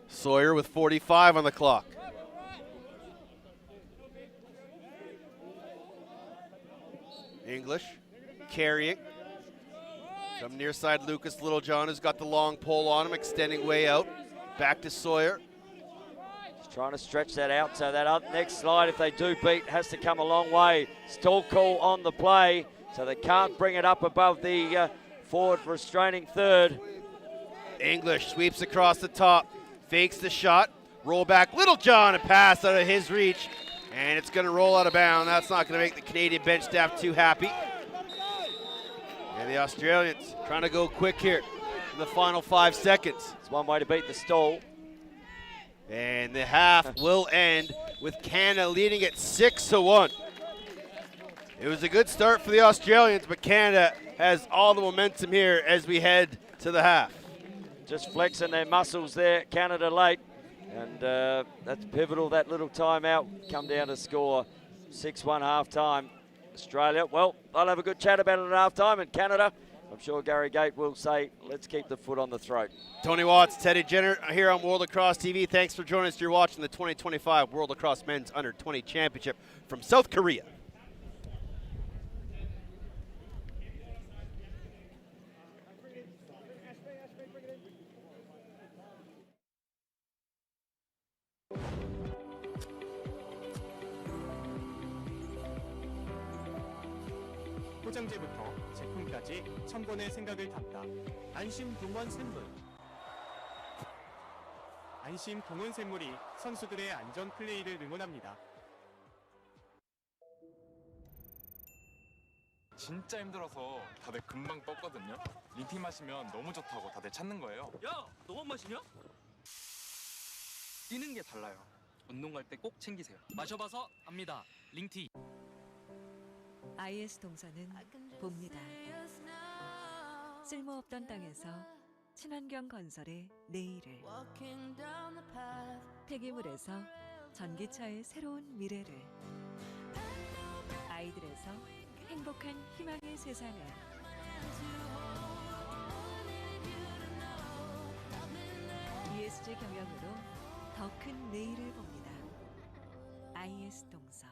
Sawyer with 45 on the clock. English carrying. From near side, Lucas Littlejohn has got the long pole on him, extending way out. Back to Sawyer. Just trying to stretch that out, so that next slide, if they do beat, has to come a long way. Stall call on the play, so they can't bring it up above the forward restraining third. English sweeps across the top, fakes the shot, roll back. Littlejohn, a pass out of his reach, and it's going to roll out of bounds. That's not going to make the Canadian bench staff too happy. And the Australians trying to go quick here in the final 5 seconds. It's one way to beat the stall. And the half will end with Canada leading it 6-1. It was a good start for the Australians, but Canada has all the momentum here as we head to the half. Just flexing their muscles there, Canada late. And that's pivotal, that little timeout. Come down to score 6-1 half time. Australia, well, they'll have a good chat about it at half time. And Canada, I'm sure Gary Gate will say, let's keep the foot on the throat. Tony Watts, Teddy Jenner here on World Lacrosse TV. Thanks for joining us. You're watching the 2025 World Lacrosse Men's Under 20 Championship from South Korea. 포장재부터 제품까지 천 번의 생각을 담다. 안심 동원 샘물. 안심 동원 샘물이 선수들의 안전 플레이를 응원합니다. 진짜 힘들어서 다들 금방 떴거든요. 링티 마시면 너무 좋다고 다들 찾는 거예요. 야, 너만 마시냐? 뛰는 게 달라요. 운동 갈 때 꼭 챙기세요. 마셔봐서 압니다. 링티. IS 동서는 봅니다. 쓸모없던 땅에서 친환경 건설의 내일을, 폐기물에서 전기차의 새로운 미래를, 아이들에서 행복한 희망의 세상을. ESG 경영으로 더 큰 내일을 봅니다. IS 동서.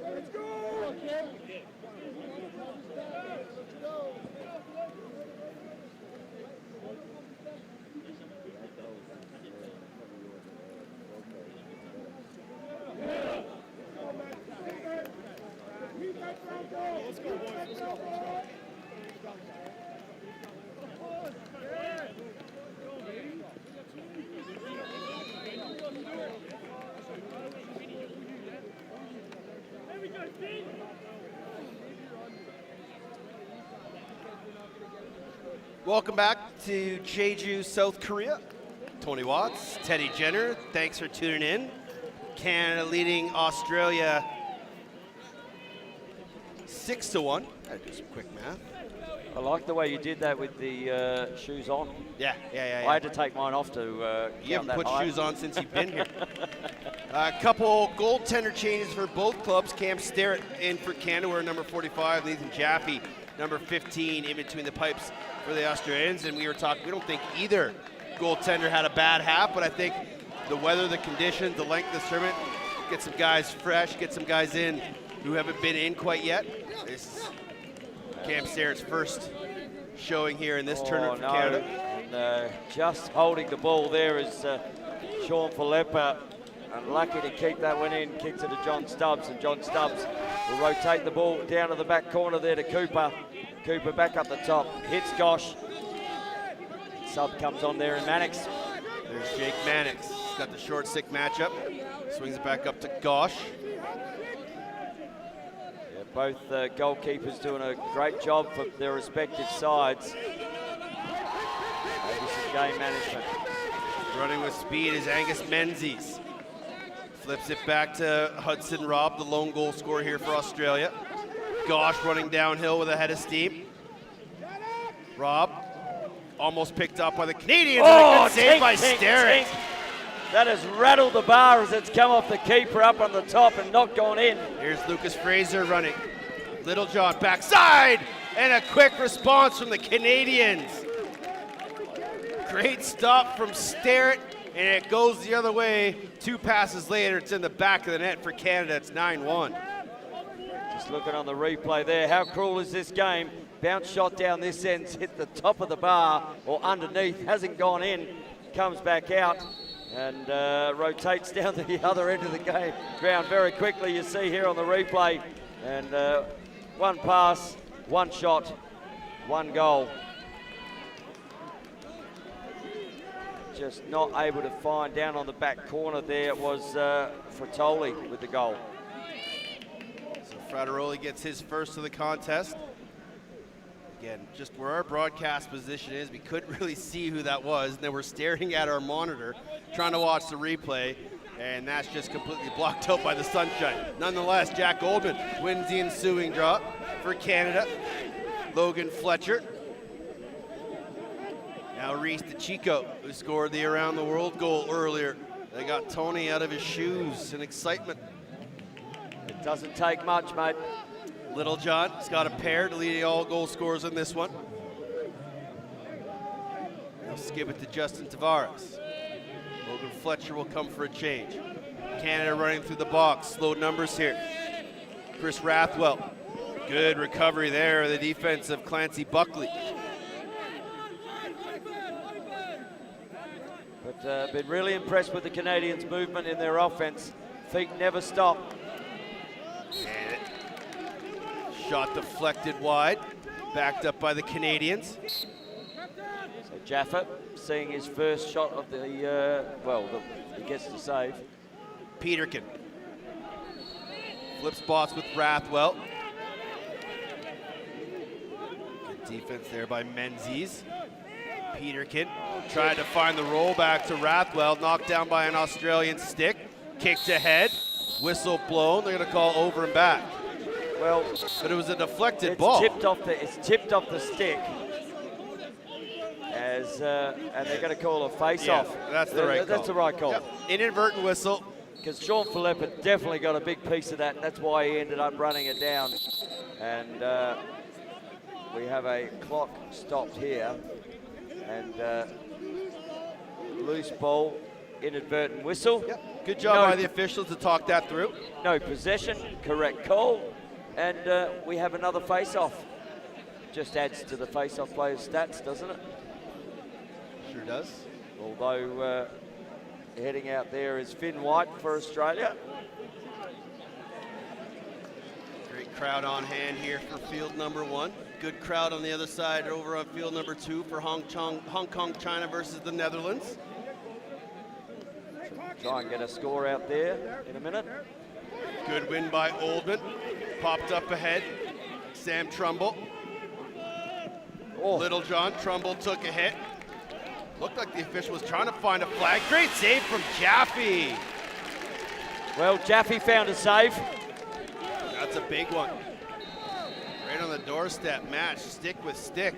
Let's go! Let's go, boys. Let's go. Welcome back to Jeju, South Korea. Tony Watts, Teddy Jenner, thanks for tuning in. Canada leading Australia 6-1. Gotta do some quick math. I like the way you did that with the shoes on. Yeah. I had to take mine off to You haven't count that put high. shoes on since you've been here. A couple goaltender changes for both clubs. Cam Starrett in for Canada, wearing number 45. Nathan Jaffe, number 15, in between the pipes for the Australians. And we were talking, we don't think either goaltender had a bad half, but I think the weather, the conditions, the length of the tournament, get some guys fresh, get some guys in who haven't been in quite yet. This is Cam Starrett's first showing here in this tournament for Canada. And just holding the ball there is Sean Filippa, and lucky to keep that one in. Kicks it to John Stubbs, and John Stubbs will rotate the ball down to the back corner there to Cooper. Cooper back up the top, hits Gosh. Sub comes on there, and Mannix. There's Jake Mannix. He's got the short stick matchup. Swings it back up to Gosh. Yeah, both goalkeepers doing a great job for their respective sides. Maybe some game management. Running with speed is Angus Menzies. Flips it back to Hudson Robb, the lone goal scorer here for Australia. Gosh running downhill with a head of steam. Robb almost picked up by the Canadians. Oh, and a good save by Starrett. That has rattled the bar as it's come off the keeper up on the top and not gone in. Here's Lucas Fraser running. Littlejohn backside, and a quick response from the Canadians. Great stop from Starrett, and it goes the other way. 2 passes later, it's in the back of the net for Canada. It's 9-1. Just looking on the replay there, how cruel is this game? Bounce shot down this end, hit the top of the bar or underneath, hasn't gone in, comes back out and rotates down the other end of the ground very quickly. You see here on the replay, and one pass, one shot, one goal. Just not able to find down on the back corner there. It was Fratoli with the goal. So Frateroli gets his first of the contest. Again, just where our broadcast position is, we couldn't really see who that was. And then we're staring at our monitor, trying to watch the replay, and that's just completely blocked out by the sunshine. Nonetheless, Jack Goldman wins the ensuing draw. for Canada, Logan Fletcher. Now Reese DeChico, who scored the around the world goal earlier. They got Tony out of his shoes in excitement. It doesn't take much, mate. Littlejohn's got a pair to lead all goal scorers in this one. They'll skip it to Justin Tavares. Logan Fletcher will come for a change. Canada running through the box, slow numbers here. Chris Rathwell, good recovery there, the defense of Clancy Buckley. But been really impressed with the Canadians' movement in their offense. Feet never stop. And shot deflected wide, backed up by the Canadians. So Jaffa seeing his first shot of the, he gets to save. Peterkin. Flip spots with Rathwell. Good defense there by Menzies. Peterkin tried to find the roll back to Rathwell, knocked down by an Australian stick, kicked ahead, whistle blown. They're going to call over and back. Well, but it was a deflected ball. It's tipped off the stick. And they're going to call a face-off. Yeah, that's the right call. That's the right call. Yep. Inadvertent whistle. Because Sean Philippa definitely got a big piece of that. That's why he ended up running it down. And we have a clock stopped here. And loose ball, inadvertent whistle. Yep. Good job by the officials to talk that through. No possession, correct call. And we have another face-off. Just adds to the face-off player's stats, doesn't it? Sure does. Although heading out there is Finn White for Australia. Great crowd on hand here for field number 1. Good crowd on the other side over on field number 2 for Hong Kong, China versus the Netherlands. Try and get a score out there in a minute. Good win by Oldman. Popped up ahead. Sam Trumbull. Littlejohn. Trumbull took a hit. Looked like the official was trying to find a flag. Great save from Jaffe. Well, Jaffe found a save. That's a big one. Right on the doorstep match, stick with stick.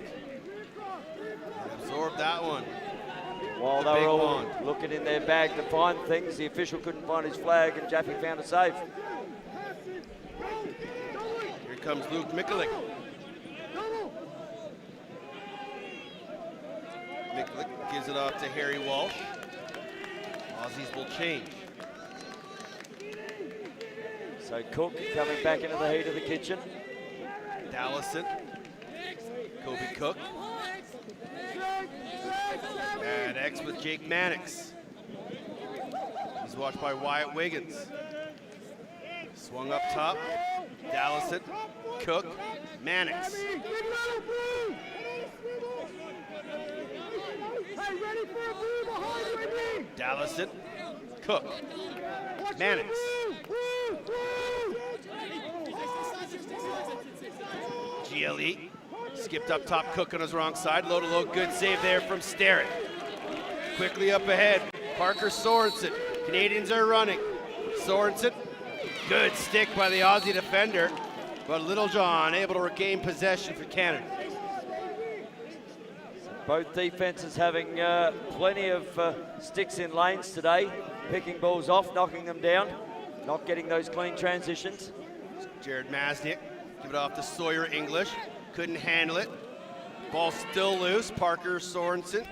Absorbed that one. While they were all looking in their bag to find things, the official couldn't find his flag and Jaffe found a save. Here comes Luke Mikulik. Mikulik gives it off to Harry Walsh. Aussies will change. So Cook coming back into the heat of the kitchen. Dallison. Kobe Cook. And X with Jake Mannix. He's watched by Wyatt Wiggins. Swung up top. Dallison. Cook. Mannix. Dallison. Cook. Mannix. GLE. Skipped up top, Cook on his wrong side. Low to low, good save there from Sterrett. Quickly up ahead, Parker Sorensen. Canadians are running. Sorensen, good stick by the Aussie defender, but Littlejohn able to regain possession for Canada. Both defenses having plenty of sticks in lanes today, picking balls off, knocking them down, not getting those clean transitions. Jared Masniak, give it off to Sawyer English. Couldn't handle it. Ball still loose. Parker Sorensen.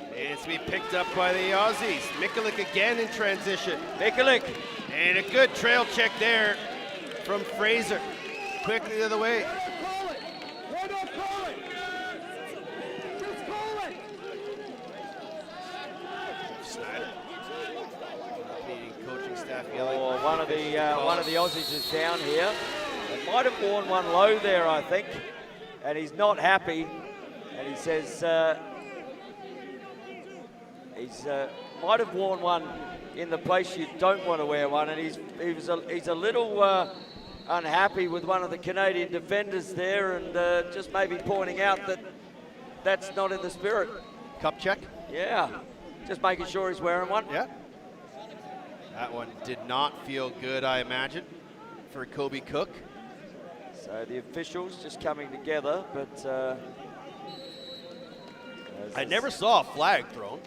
And it's to be picked up by the Aussies. Mikulik again in transition. Mikulik. And a good trail check there from Fraser. Quickly the other way. Why not call it? Just call it. Snyder. Coaching staff yelling. One of the Aussies is down here. They might have worn one low there, I think, and he's not happy. And he says might have worn one in the place you don't want to wear one, and he's a little unhappy with one of the Canadian defenders there, and just maybe pointing out that that's not in the spirit. Cup check? Yeah, just making sure he's wearing one. Yeah. That one did not feel good, I imagine, for Kobe Cook. So the officials just coming together, but I never saw a flag thrown.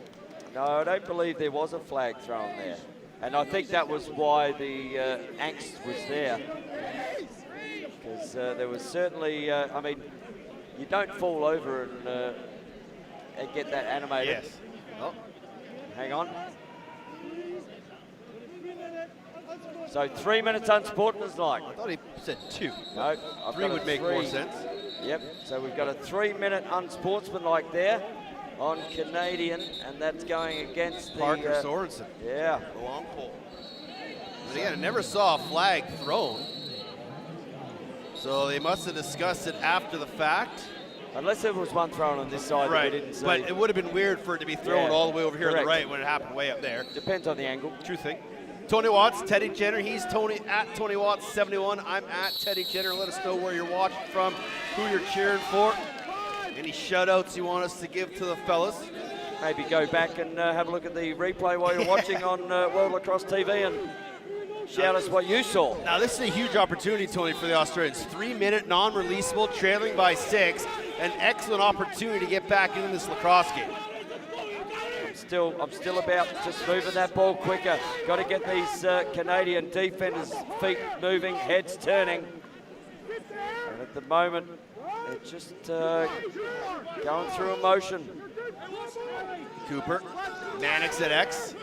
no, I don't believe there was a flag thrown there. And I think that was why the angst was there. Because there was certainly, I mean, you don't fall over and get that animated. Yes. Oh. Hang on. So 3 minutes unsportsmanlike. I thought he said 2. No, I've 3 got a would make 3. more sense. Yep, so we've got a 3-minute unsportsmanlike there on Canadian, and that's going against the, Parker Sorensen. Yeah. The long pole. But again, I never saw a flag thrown. So they must have discussed it after the fact. Unless there was one thrown on this side that we didn't see. But it would have been weird for it to be thrown all the way over here on the right when it happened way up there. Depends on the angle. True thing. Tony Watts, Teddy Jenner. He's Tony at Tony Watts 71. I'm at Teddy Jenner. Let us know where you're watching from, who you're cheering for. Any shout-outs you want us to give to the fellas? Maybe go back and have a look at the replay while you're watching on World Lacrosse TV and shout us what you saw. Now this is a huge opportunity, Tony, for the Australians. 3-minute non-releasable, trailing by 6. An excellent opportunity to get back into this lacrosse game. I'm still about just moving that ball quicker. Got to get these Canadian defenders' feet moving, heads turning. And at the moment, they're just going through emotion. Cooper, Mannix at X.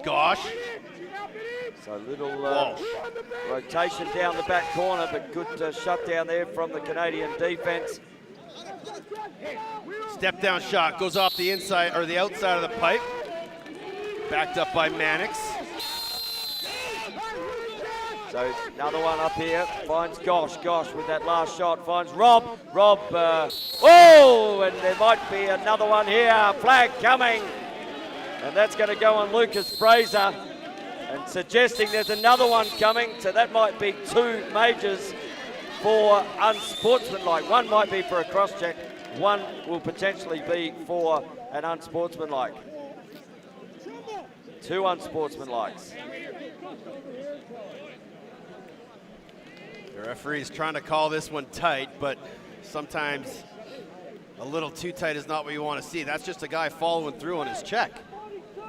Gosh. So little rotation down the back corner, but good shutdown there from the Canadian defense. Step down shot goes off the inside or the outside of the pipe. Backed up by Mannix. So another one up here, finds Gosh with that last shot, finds Rob, oh, and there might be another one here, flag coming, and that's going to go on Lucas Fraser, and suggesting there's another one coming, so that might be 2 majors for unsportsmanlike. One might be for a cross-check, one will potentially be for an unsportsmanlike. 2 unsportsmanlikes. The referee's trying to call this one tight, but sometimes a little too tight is not what you want to see. That's just a guy following through on his check.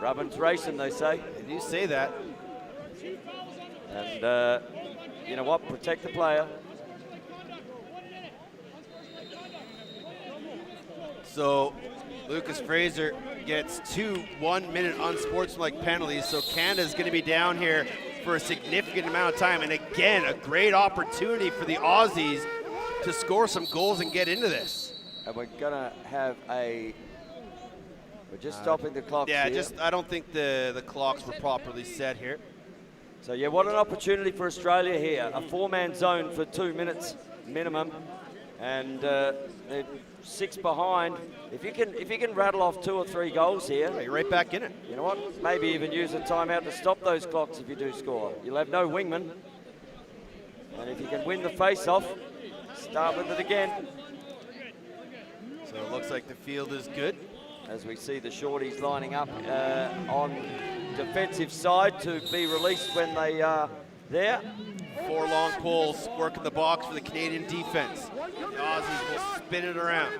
Rubbin's racing, they say. They do say that. And you know what? Protect the player. So Lucas Fraser gets 2 1-minute unsportsmanlike penalties. So Canada's going to be down here for a significant amount of time. And again, a great opportunity for the Aussies to score some goals and get into this. And we're going to have we're just stopping the clock Yeah, here. I don't think the clocks were properly set here. So yeah, what an opportunity for Australia here. A 4-man zone for 2 minutes minimum. And they're 6 behind. If you can rattle off 2 or 3 goals here, you're right back in it. You know what? Maybe even use a timeout to stop those clocks if you do score. You'll have no wingman. And if you can win the face-off, start with it again. So it looks like the field is good. As we see the shorties lining up on defensive side to be released when they are there. 4 long poles working the box for the Canadian defense. The Aussies will spin it around.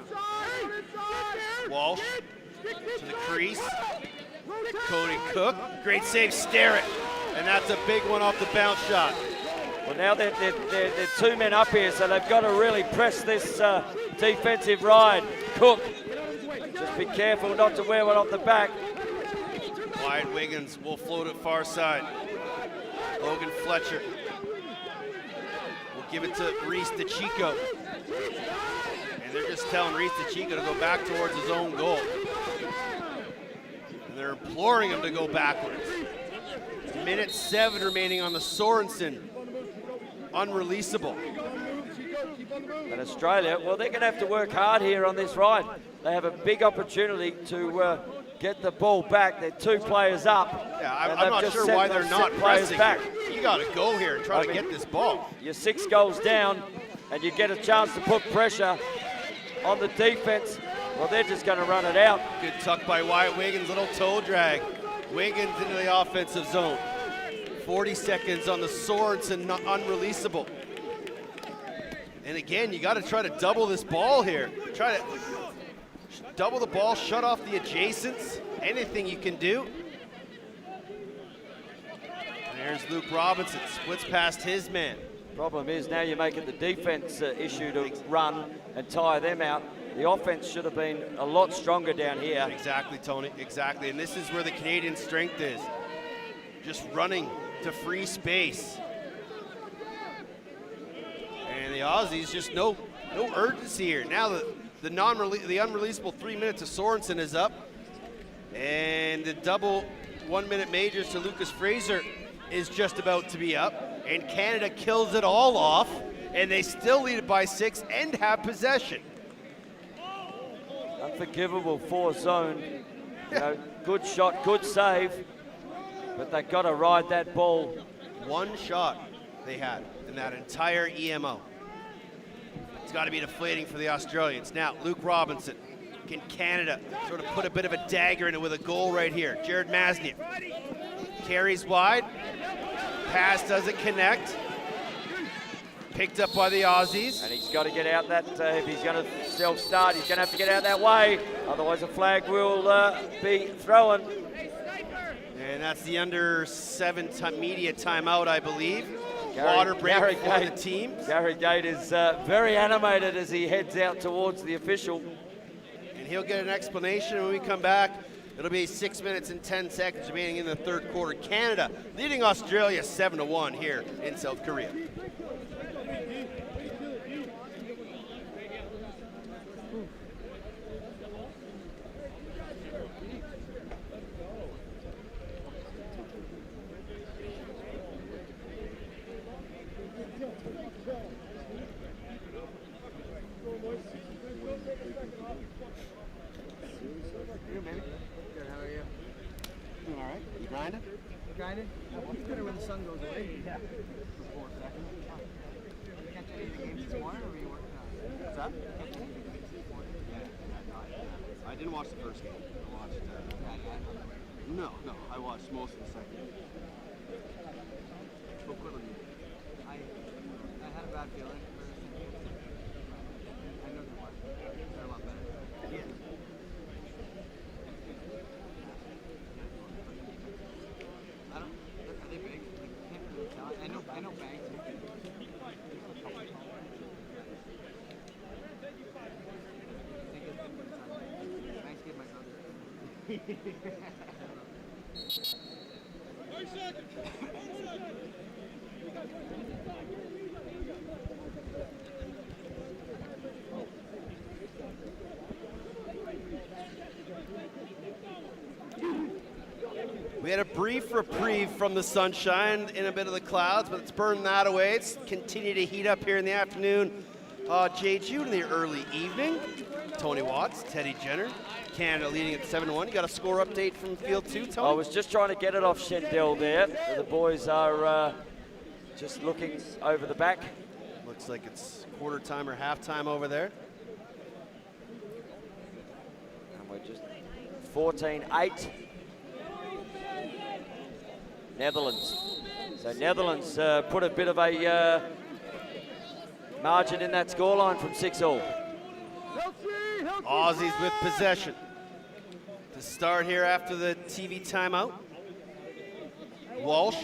Walsh to the crease. Cody Cook, great save, Starrett. And that's a big one off the bounce shot. Well, now they're 2 men up here, so they've got to really press this defensive ride. Cook, just be careful not to wear one off the back. Wyatt Wiggins will float it far side. Logan Fletcher will give it to Reese DeChico. And they're just telling Reese DeChico to go back towards his own goal. And they're imploring him to go backwards. Minute 7 remaining on the Sorensen. Unreleasable. And Australia, well, they're going to have to work hard here on this ride. They have a big opportunity to get the ball back. They're 2 players up. Yeah, I'm not sure why they're not pressing. Back. You got to go here and try to get this ball. You're 6 goals down, and you get a chance to put pressure on the defense. Well, they're just going to run it out. Good tuck by Wyatt Wiggins, little toe drag. Wiggins into the offensive zone. 40 seconds on the Sorensen, unreleasable. And again, you got to try to double this ball here. Try to double the ball, shut off the adjacents, anything you can do. There's Luke Robinson, splits past his man. Problem is now you're making the defense issue to run and tire them out. The offense should have been a lot stronger down here. Exactly, Tony, exactly. And this is where the Canadian strength is. Just running to free space. And the Aussies just no urgency here. Now the unreleasable 3 minutes of Sorensen is up. And the double 1 minute majors to Lucas Fraser is just about to be up. And Canada kills it all off. And they still lead it by 6 and have possession. Unforgivable for zone. You know, good shot, good save. But they got to ride that ball. One shot they had in that entire EMO. It's got to be deflating for the Australians. Now, Luke Robinson. Can Canada sort of put a bit of a dagger in it with a goal right here? Jared Masniak carries wide. Pass doesn't connect. Picked up by the Aussies. And he's got to get out that, if he's going to self-start, he's going to have to get out that way. Otherwise, a flag will be thrown. And that's the under 7 media timeout, I believe. Gary, Water break Gary for Gate, the teams. Gary Gate is very animated as he heads out towards the official. And he'll get an explanation when we come back. It'll be 6 minutes and 10 seconds remaining in the third quarter. Canada leading Australia 7-1 here in South Korea. Grinding? It's better when the sun goes away. Yeah. For 4 seconds. You catch any of the games this morning, or were you working on it? What's that? Catch any of the games this morning? Yeah, I didn't watch the first game. I watched. No, I watched most of the second. I had a bad feeling for the second game. I know they won. They're a lot better. Yeah. Are they big? Like, can't really tell. I know Banks. Banks gave my brother. We had a brief reprieve from the sunshine in a bit of the clouds, but it's burned that away. It's continued to heat up here in the afternoon. Jeju in the early evening. Tony Watts, Teddy Jenner, Canada leading at 7-1. You got a score update from field 2, Tony? I was just trying to get it off Shendell there. The boys are just looking over the back. Looks like it's quarter time or halftime over there. And we're just 14-8. Netherlands. So Netherlands put a bit of a margin in that scoreline from 6-all. Aussies with possession. To start here after the TV timeout. Walsh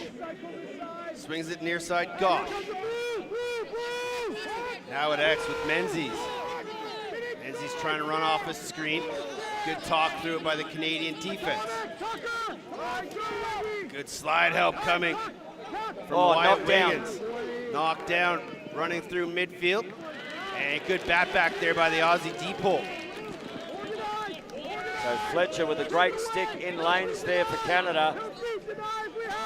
swings it near side, Gosh. Now at X with Menzies. Menzies trying to run off a screen. Good talk through it by the Canadian defense. Good slide help coming from Wyatt Wiggins. Knocked down, running through midfield. And good bat back there by the Aussie deep hole. So Fletcher with a great stick in lanes there for Canada.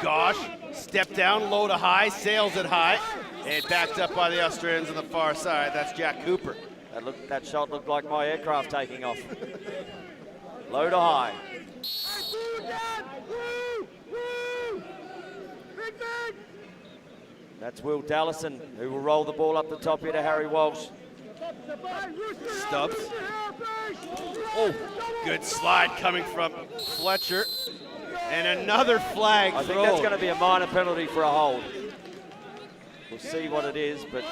Gosh, step down, low to high, sails it high. And backed up by the Australians on the far side. That's Jack Cooper. That shot looked like my aircraft taking off. Low to high. That's Will Dallison, who will roll the ball up the top here to Harry Walsh. Stubbs. Oh, good slide coming from Fletcher. And another flag I think thrown. that's going to be a minor penalty for a hold. We'll see what it is, but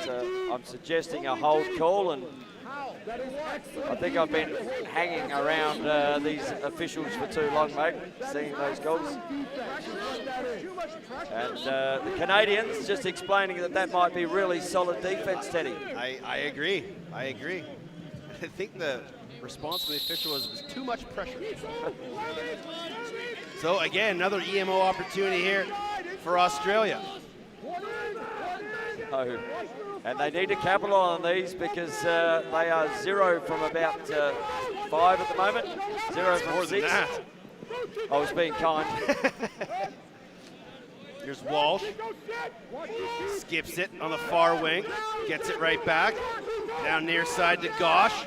I'm suggesting a hold call, and I think I've been hanging around these officials for too long, mate, seeing those goals. And the Canadians just explaining that might be really solid defense, Teddy. I agree. I think the response from the official was too much pressure. So again, another EMO opportunity here for Australia. Oh, and they need to capitalise on these because they are 0 from about 5 at the moment. 0 from more 6. than that. I was being kind. Here's Walsh. Skips it on the far wing. Gets it right back. Down near side to Gosh.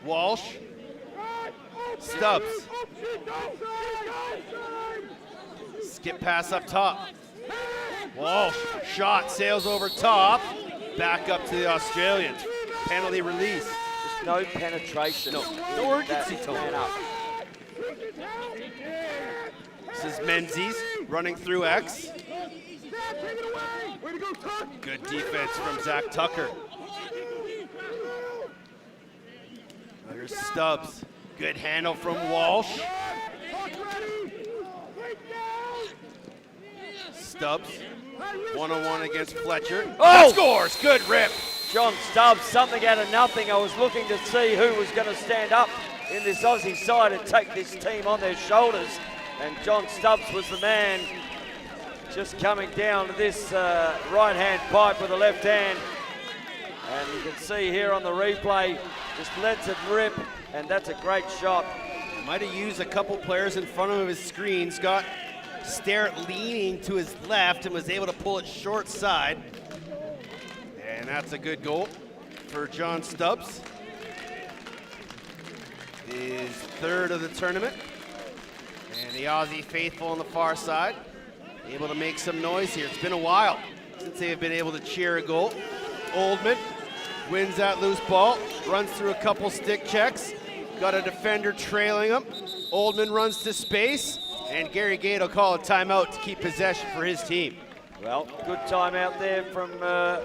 Walsh. Stubbs. Skip pass up top. Walsh. Shot. Sails over top. Back up to the Australians. Penalty release. There's no penetration. No urgency to man up. This is Menzies running through X. Good defense from Zach Tucker. There's Stubbs. Good handle from Walsh. Stubbs, one-on-one against Fletcher. Oh! Scores! Good rip. John Stubbs, something out of nothing. I was looking to see who was going to stand up in this Aussie side and take this team on their shoulders. And John Stubbs was the man, just coming down to this right-hand pipe with the left hand. And you can see here on the replay, just lets it rip, and that's a great shot. Might have used a couple players in front of his screen. Scott Sterrett leaning to his left and was able to pull it short side. And that's a good goal for John Stubbs. His third of the tournament. And the Aussie faithful on the far side, able to make some noise here. It's been a while since they have been able to cheer a goal. Oldman wins that loose ball, runs through a couple stick checks, got a defender trailing him. Oldman runs to space, and Gary Gate will call a timeout to keep possession for his team. Well, good timeout there from the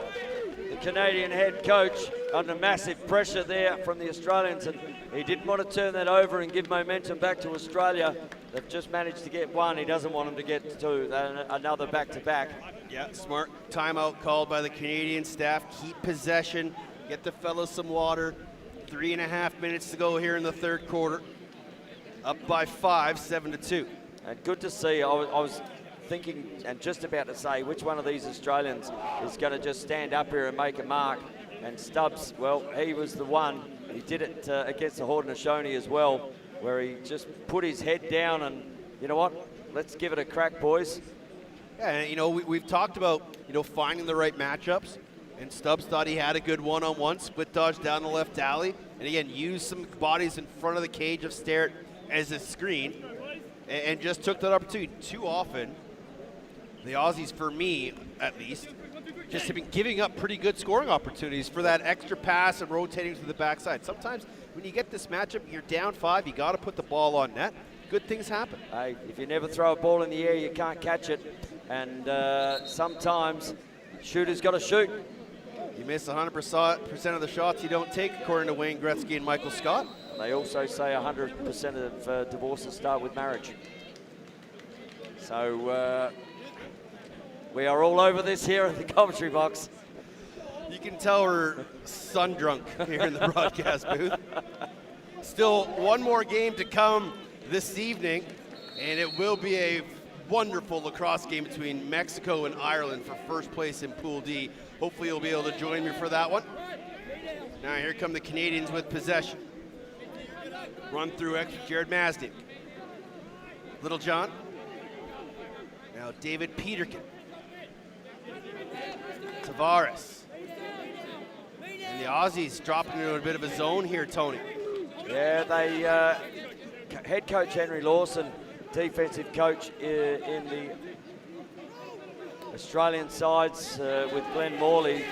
Canadian head coach under massive pressure there from the Australians, and he didn't want to turn that over and give momentum back to Australia. They've just managed to get one. He doesn't want them to get two, another back-to-back. Yeah, smart timeout called by the Canadian staff. Keep possession, get the fellas some water. 3.5 minutes to go here in the third quarter. Up by 5, 7-2. And good to see. I was thinking and just about to say which one of these Australians is going to just stand up here and make a mark. And Stubbs, well, he was the one. He did it against the Haudenosaunee as well, where he just put his head down and, you know what, let's give it a crack, boys. Yeah, and, you know, we've talked about, you know, finding the right matchups. And Stubbs thought he had a good one-on-one, split dodge down the left alley. And again, used some bodies in front of the cage of Sterrett as a screen. And just took that opportunity. Too often, the Aussies, for me at least, just have been giving up pretty good scoring opportunities for that extra pass and rotating to the backside. Sometimes when you get this matchup, you're down 5, you got to put the ball on net. Good things happen. Hey, if you never throw a ball in the air, you can't catch it. And sometimes shooters got to shoot. You miss 100% of the shots you don't take, according to Wayne Gretzky and Michael Scott. They also say 100% of divorces start with marriage. So we are all over this here at the commentary box. You can tell we're sun drunk here in the broadcast booth. Still one more game to come this evening, and it will be a wonderful lacrosse game between Mexico and Ireland for first place in Pool D. Hopefully you'll be able to join me for that one. Now here come the Canadians with possession. Run through extra Jared Masden. Little John. Now David Peterkin. Tavares. And the Aussies dropping into a bit of a zone here, Tony. Yeah, they head coach Henry Lawson, defensive coach in the Australian sides with Glenn Morley,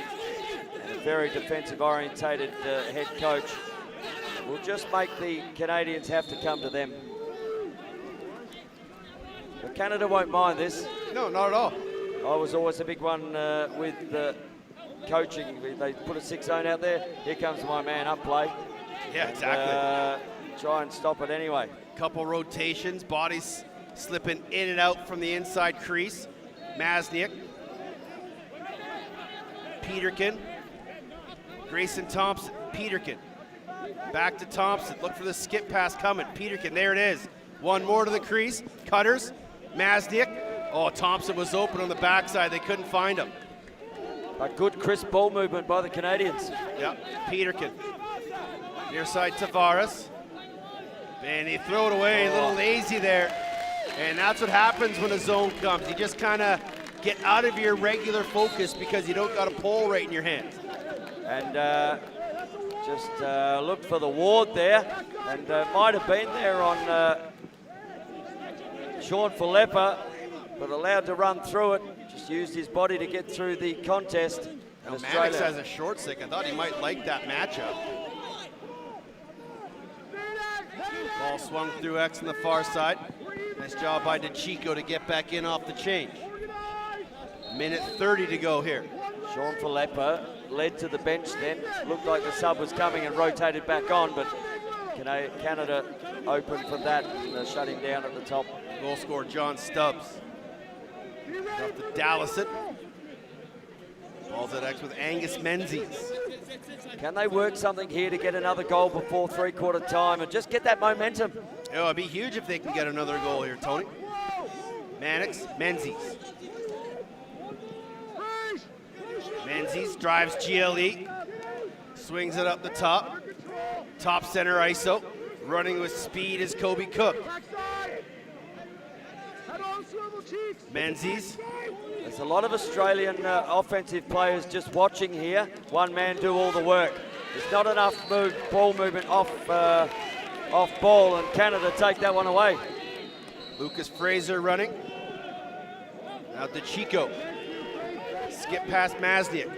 and a very defensive orientated head coach. Will just make the Canadians have to come to them. But Canada won't mind this. No, not at all. I was always a big one with coaching. They put a 6 zone out there. Here comes my man up play. Yeah, exactly. Try and stop it anyway. Couple rotations, bodies slipping in and out from the inside crease. Masniak, Peterkin, Grayson Thompson, Peterkin. Back to Thompson, look for the skip pass coming. Peterkin, there it is. One more to the crease, Cutters, Masniak. Oh, Thompson was open on the backside, they couldn't find him. A good crisp ball movement by the Canadians. Yep, Peterkin. Near side Tavares. And he threw it away, a little lazy there. And that's what happens when a zone comes. You just kind of get out of your regular focus because you don't got a pole right in your hand. And just looked for the ward there. And might have been there on Sean Falepa, but allowed to run through it. Just used his body to get through the contest. Now, Maddox has a short stick. I thought he might like that matchup. Ball swung through X on the far side. Nice job by DeChico to get back in off the change. Minute 30 to go here. Sean Falepa led to the bench then. Looked like the sub was coming and rotated back on, but Canada opened from that and shut him down at the top. Goal scorer John Stubbs. Off to Dallison. Ball's at X with Angus Menzies. Can they work something here to get another goal before three-quarter time and just get that momentum? Oh, it'd be huge if they can get another goal here, Tony. Mannix, Menzies. Menzies drives GLE. Swings it up the top. Top center ISO. Running with speed is Kobe Cook. Menzies. There's a lot of Australian offensive players just watching here. One man do all the work. There's not enough ball movement off ball, and Canada take that one away. Lucas Fraser running. Now DeChico. Skip past Masniak.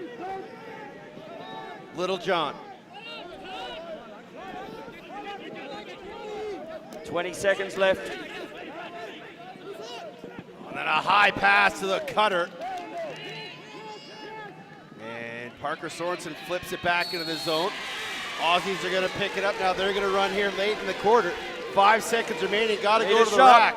Little John. 20 seconds left. And then a high pass to the cutter. And Parker Sorensen flips it back into the zone. Aussies are gonna pick it up now. They're gonna run here late in the quarter. 5 seconds remaining, gotta go to the rack.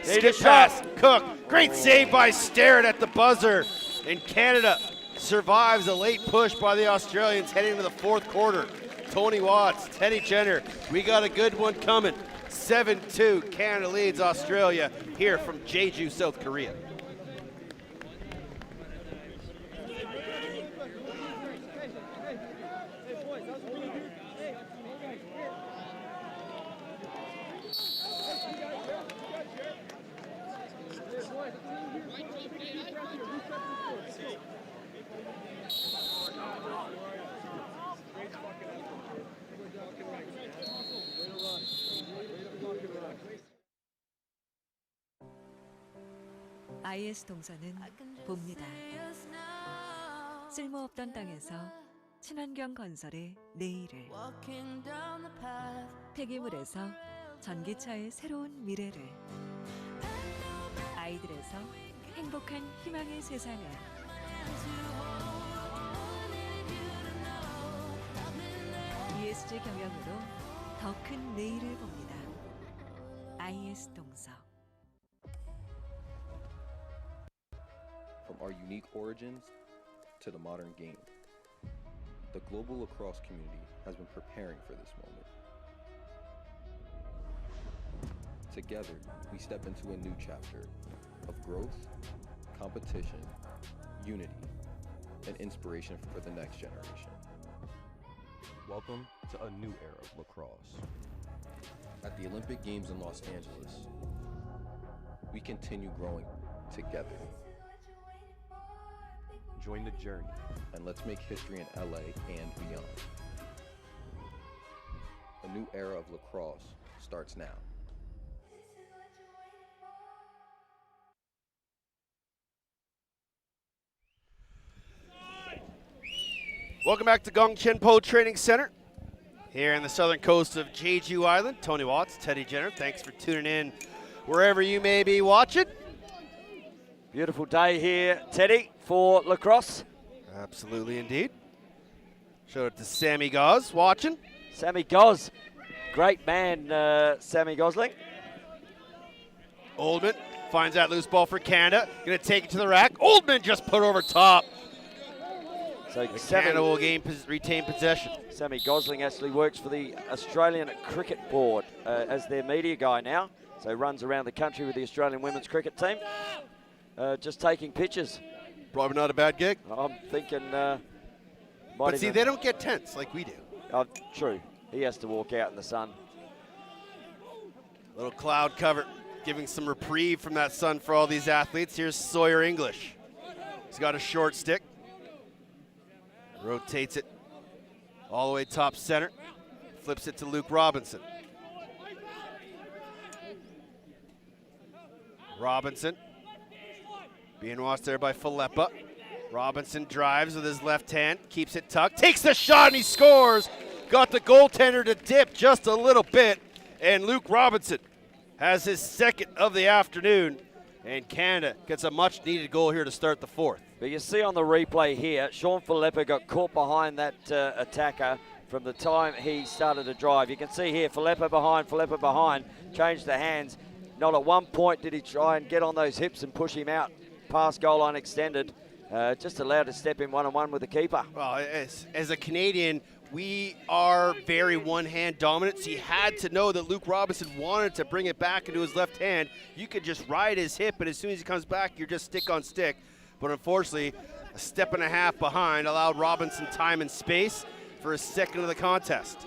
Skip pass, Cook. Great save by Starrett at the buzzer. And Canada survives a late push by the Australians heading to the fourth quarter. Tony Watts, Teddy Jenner, we got a good one coming. 7-2, Canada leads Australia here from Jeju, South Korea. IS 동서는 봅니다. 쓸모없던 땅에서 친환경 건설의 내일을, 폐기물에서 전기차의 새로운 미래를, 아이들에서 행복한 희망의 세상을. ESG 경영으로 더 큰 내일을 봅니다. IS 동서. From our unique origins to the modern game, the global lacrosse community has been preparing for this moment. Together, we step into a new chapter of growth, competition, unity, and inspiration for the next generation. Welcome to a new era of lacrosse. At the Olympic Games in Los Angeles, we continue growing together. Join the journey, and let's make history in LA and beyond. A new era of lacrosse starts now. Welcome back to Gongchenpo Training Center here on the southern coast of Jeju Island. Tony Watts, Teddy Jenner, thanks for tuning in wherever you may be watching. Beautiful day here, Teddy, for lacrosse. Absolutely indeed. Showed it to Sammy Goz watching. Sammy Goz, great man, Sammy Gosling. Oldman finds that loose ball for Canada. Going to take it to the rack. Oldman just put over top. So Canada will retain possession. Sammy Gosling actually works for the Australian Cricket Board as their media guy now. So runs around the country with the Australian women's cricket team. Just taking pictures. Probably not a bad gig. I'm thinking. But see, they don't get tense like we do. True. He has to walk out in the sun. Little cloud cover, giving some reprieve from that sun for all these athletes. Here's Sawyer English. He's got a short stick. Rotates it all the way top center. Flips it to Luke Robinson. Robinson. Being watched there by Filippa. Robinson drives with his left hand, keeps it tucked, takes the shot and he scores. Got the goaltender to dip just a little bit, and Luke Robinson has his second of the afternoon, and Canada gets a much-needed goal here to start the fourth. But you see on the replay here, Sean Filippa got caught behind that attacker from the time he started to drive. You can see here, Filippa behind, changed the hands. Not at one point did he try and get on those hips and push him out past goal line extended. Just allowed to step in one-on-one with the keeper. Well, as a Canadian, we are very one-hand dominant, so you had to know that Luke Robinson wanted to bring it back into his left hand. You could just ride his hip, and as soon as he comes back, you're just stick on stick. But unfortunately, a step and a half behind allowed Robinson time and space for his second of the contest.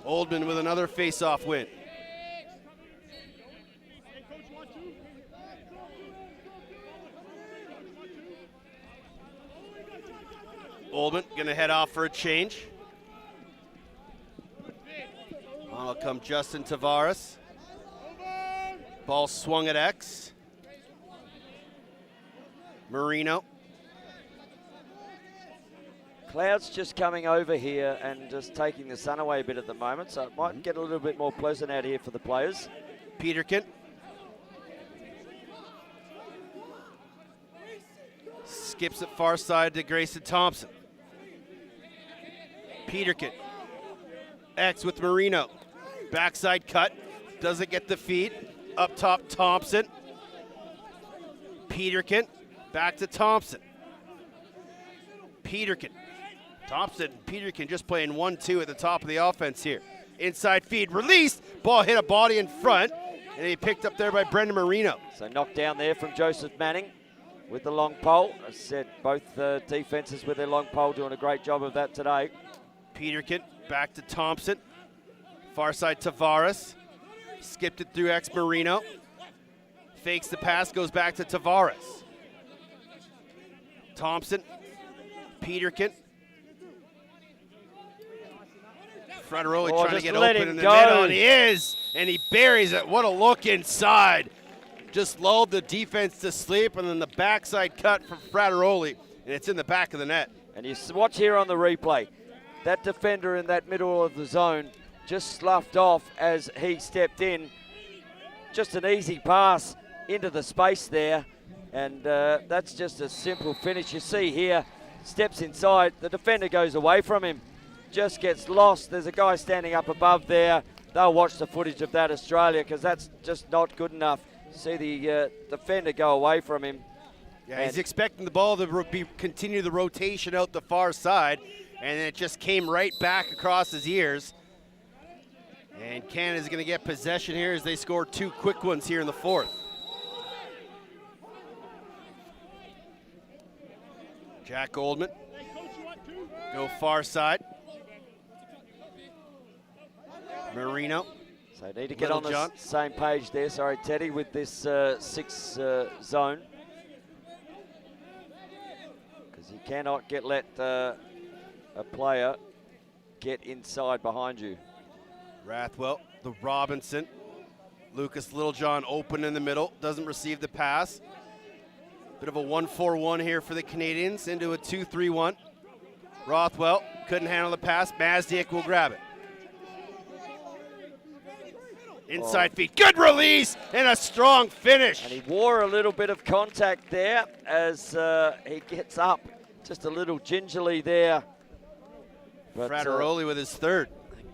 Oldman with another face-off win. Oldman gonna head off for a change. On will come Justin Tavares. Ball swung at X. Marino. Clouds just coming over here and just taking the sun away a bit at the moment, so it might get a little bit more pleasant out here for the players. Peterkin. Skips it far side to Grayson Thompson. Peterkin. X with Marino. Backside cut. Doesn't get the feed. Up top, Thompson. Peterkin. Back to Thompson. Peterkin. Thompson, Peterkin just playing 1-2 at the top of the offense here. Inside feed, released. Ball hit a body in front, and he picked up there by Brendan Marino. So knocked down there from Joseph Manning with the long pole. As I said, both defenses with their long pole doing a great job of that today. Peterkin back to Thompson. Far side Tavares. Skipped it through X Marino. Fakes the pass, goes back to Tavares. Thompson. Peterkin. Frateroli trying to get open in the middle, and he is, and he buries it. What a look inside. Just lulled the defense to sleep, and then the backside cut from Frateroli, and it's in the back of the net. And you watch here on the replay, that defender in that middle of the zone just sloughed off as he stepped in. Just an easy pass into the space there, and that's just a simple finish. You see here, steps inside, the defender goes away from him, just gets lost. There's a guy standing up above there. They'll watch the footage of that, Australia, because that's just not good enough. See the defender go away from him. Yeah, he's expecting the ball to continue the rotation out the far side, and it just came right back across his ears. And Canada's going to get possession here as they score two quick ones here in the fourth. Jack Goldman, go far side. Marino. So need to get on the same page there, sorry Teddy, with this 6 zone. Because you cannot let a player get inside behind you. Rathwell, the Robinson. Lucas Littlejohn open in the middle, doesn't receive the pass. Bit of a 1-4-1 here for the Canadians into a 2-3-1. Rothwell couldn't handle the pass. Mazdiak will grab it. Inside feed, good release, and a strong finish. And he wore a little bit of contact there as he gets up just a little gingerly there. But, Frateroli with his third.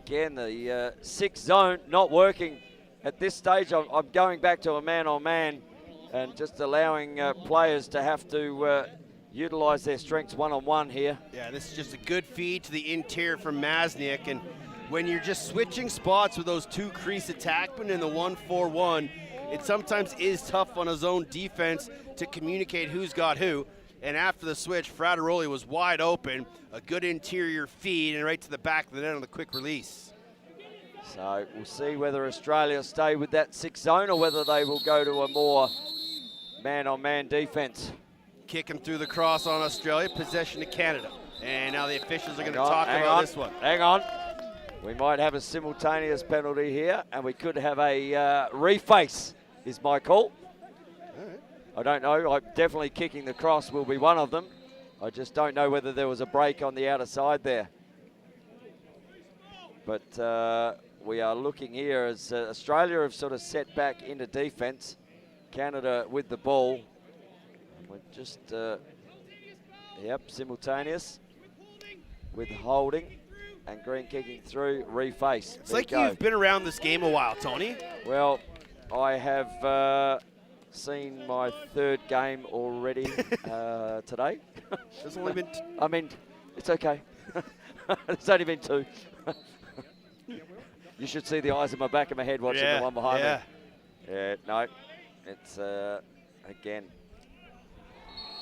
Again, the 6 zone not working. At this stage, I'm going back to a man-on-man and just allowing players to have to utilize their strengths one-on-one here. Yeah, this is just a good feed to the interior from Mazniak, and when you're just switching spots with those 2 crease attackmen in the 1-4-1, it sometimes is tough on a zone defense to communicate who's got who. And after the switch, Frateroli was wide open, a good interior feed, and right to the back of the net on the quick release. So we'll see whether Australia stay with that 6 zone or whether they will go to a more man-on-man defense. Kicking through the cross on Australia, possession to Canada. And now the officials are going to talk about this one. Hang on. We might have a simultaneous penalty here, and we could have a reface, is my call. All right. I don't know. I'm definitely kicking the cross will be one of them. I just don't know whether there was a break on the outer side there. But we are looking here as Australia have sort of set back into defense. Canada with the ball. And we're just, simultaneous with holding and Green kicking through, reface. It's like you've been around this game a while, Tony. Well, I have seen my 3rd game already today. There's only been I mean, it's okay. It's only been 2. You should see the eyes in my back of my head watching the one behind me. Yeah, no, it's again.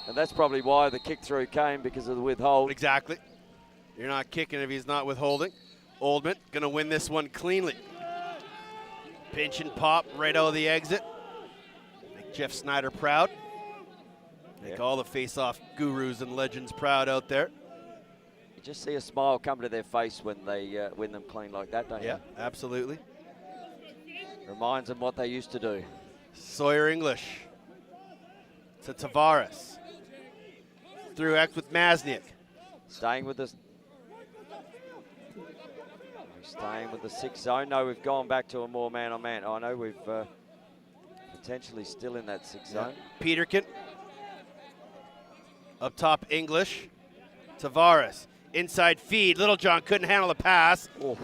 And that's probably why the kick through came, because of the withhold. Exactly. You're not kicking if he's not withholding. Oldman going to win this one cleanly. Pinch and pop right out of the exit. Make Jeff Snyder proud. Make all the face-off gurus and legends proud out there. You just see a smile come to their face when they win them clean like that, don't you? Yeah, absolutely. Reminds them what they used to do. Sawyer English to Tavares. Through X with Mazniak. Staying with the 6 zone. No, we've gone back to a more man-on-man. I know we've potentially still in that 6 zone. Peterkin. Up top, English. Tavares. Inside feed. Littlejohn couldn't handle the pass. Oh.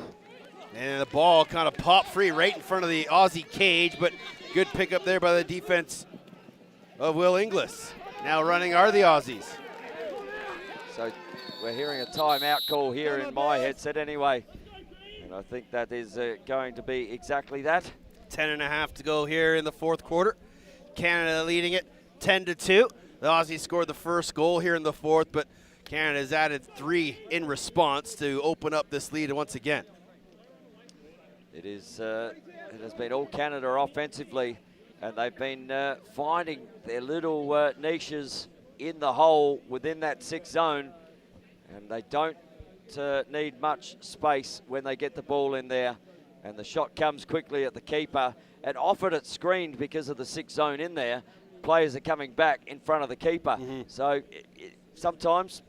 And the ball kind of popped free right in front of the Aussie cage, but good pickup there by the defense of Will Inglis. Now running are the Aussies. So we're hearing a timeout call here in my headset anyway. And I think that is going to be exactly that. 10.5 to go here in the 4th quarter. Canada leading it 10-2. The Aussies scored the first goal here in the 4th, but Canada has added 3 in response to open up this lead once again. It has been all Canada offensively, and they've been finding their little niches in the hole within that 6 zone, and they don't need much space when they get the ball in there, and the shot comes quickly at the keeper, and often it's screened because of the 6 zone in there. Players are coming back in front of the keeper. So sometimes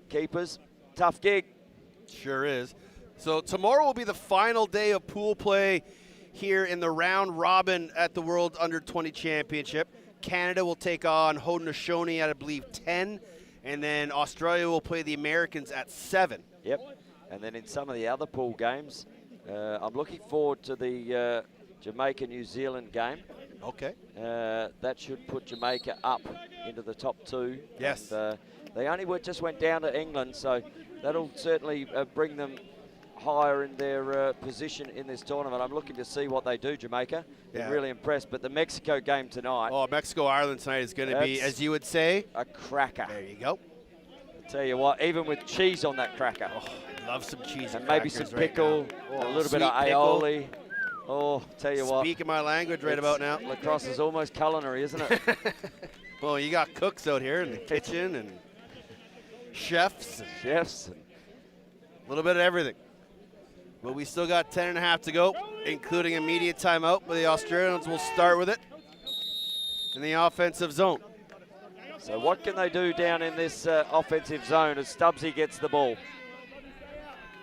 keepers, tough gig. Sure is. So tomorrow will be the final day of pool play here in the round robin at the World Under-20 Championship. Canada will take on Haudenosaunee at, I believe, 10, and then Australia will play the Americans at 7. Yep, and then in some of the other pool games, I'm looking forward to the Jamaica-New Zealand game. Okay. That should put Jamaica up into the top 2. Yes. And, they only just went down to England, so that'll certainly bring them higher in their position in this tournament. I'm looking to see what they do, Jamaica. I'm really impressed. But the Mexico game tonight. Oh, Mexico-Ireland tonight is going to be, as you would say, a cracker. There you go. I'll tell you what, even with cheese on that cracker. Oh, I love some cheese and maybe some pickle, a little bit of aioli. Oh, tell you what. Speaking my language right about now. Lacrosse is almost culinary, isn't it? Well, you got cooks out here in the kitchen and chefs. Chefs. A little bit of everything. But we still got 10.5 to go, including immediate timeout. But the Australians will start with it in the offensive zone. So what can they do down in this offensive zone as Stubbsy gets the ball?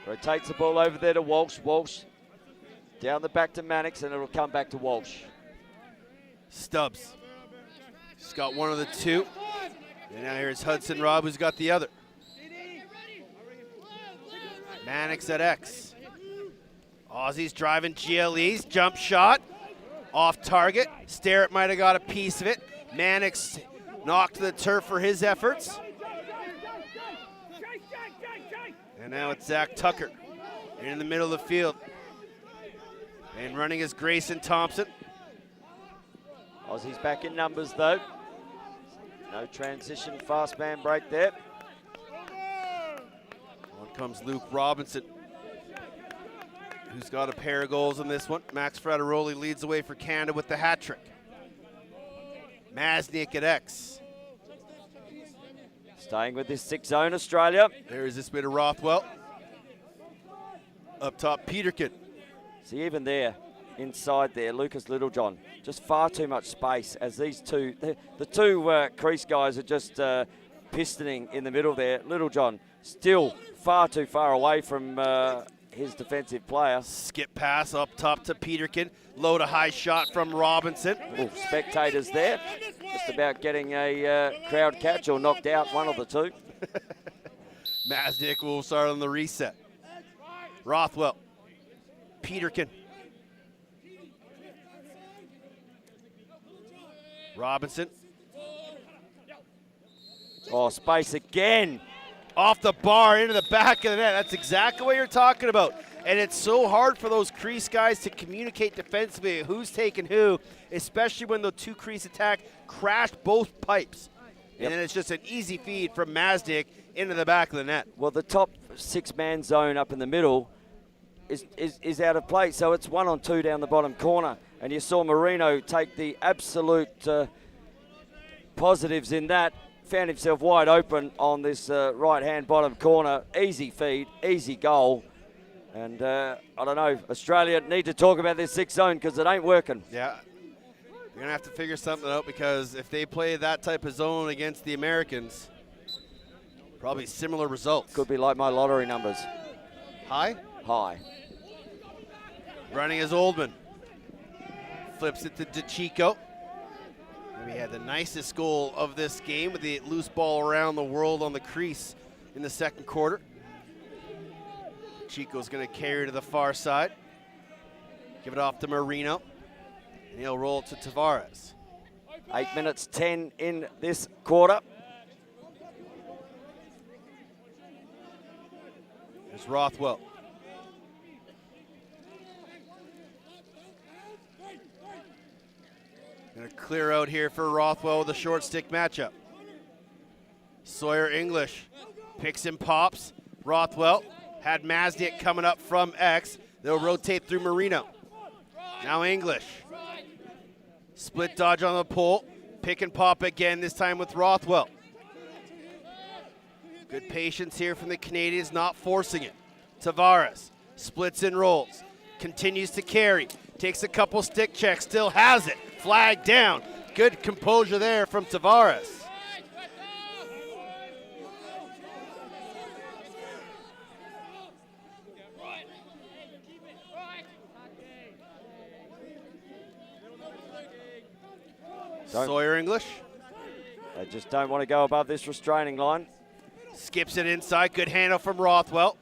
Rotates the ball over there to Walsh. Walsh Down the back to Mannix, and it'll come back to Walsh. Stubbs. He's got one of the two. And now here's Hudson Robb, who's got the other. Mannix at X. Aussies driving GLEs. Jump shot. Off target. Starrett might have got a piece of it. Mannix knocked to the turf for his efforts. And now it's Zach Tucker in the middle of the field. And running is Grayson Thompson. Aussies back in numbers though. No transition, fast man break there. On comes Luke Robinson, who's got a pair of goals in this one. Max Frateroli leads the way for Canada with the hat trick. Masniak at X. Staying with this 6 zone, Australia. There's this bit of Rothwell. Up top, Peterkin. See, even there, inside there, Lucas Littlejohn. Just far too much space as these two, the two crease guys are just pistoning in the middle there. Littlejohn still far too far away from his defensive player. Skip pass up top to Peterkin. Low to high shot from Robinson. Ooh, spectators there. Just about getting a crowd catch or knocked out, one of the two. Masniak will start on the reset. Rothwell. Peterkin. Robinson. Oh, space again. Off the bar, into the back of the net. That's exactly what you're talking about. And it's so hard for those crease guys to communicate defensively who's taking who, especially when the two crease attack crashed both pipes. Yep. And then it's just an easy feed from Masniak into the back of the net. Well, the top 6-man zone up in the middle is out of place, so it's 1-on-2 down the bottom corner. And you saw Marino take the absolute positives in that. Found himself wide open on this right-hand bottom corner. Easy feed, easy goal. And I don't know, Australia need to talk about this 6th zone because it ain't working. Yeah, you're going to have to figure something out because if they play that type of zone against the Americans, probably similar results. Could be like my lottery numbers. High? High. Running is Oldman. Flips it to DeChico. Maybe had the nicest goal of this game with the loose ball around the world on the crease in the second quarter. Chico's going to carry to the far side. Give it off to Marino. And he'll roll it to Tavares. 8 minutes 10 in this quarter. There's Rothwell. Going to clear out here for Rothwell with a short stick matchup. Sawyer English picks and pops. Rothwell had Masniak coming up from X. They'll rotate through Marino. Now English. Split dodge on the pole. Pick and pop again, this time with Rothwell. Good patience here from the Canadians, not forcing it. Tavares splits and rolls. Continues to carry. Takes a couple stick checks, still has it. Flag down. Good composure there from Tavares. Sawyer English. They just don't want to go above this restraining line. Skips it inside. Good handle from Rothwell.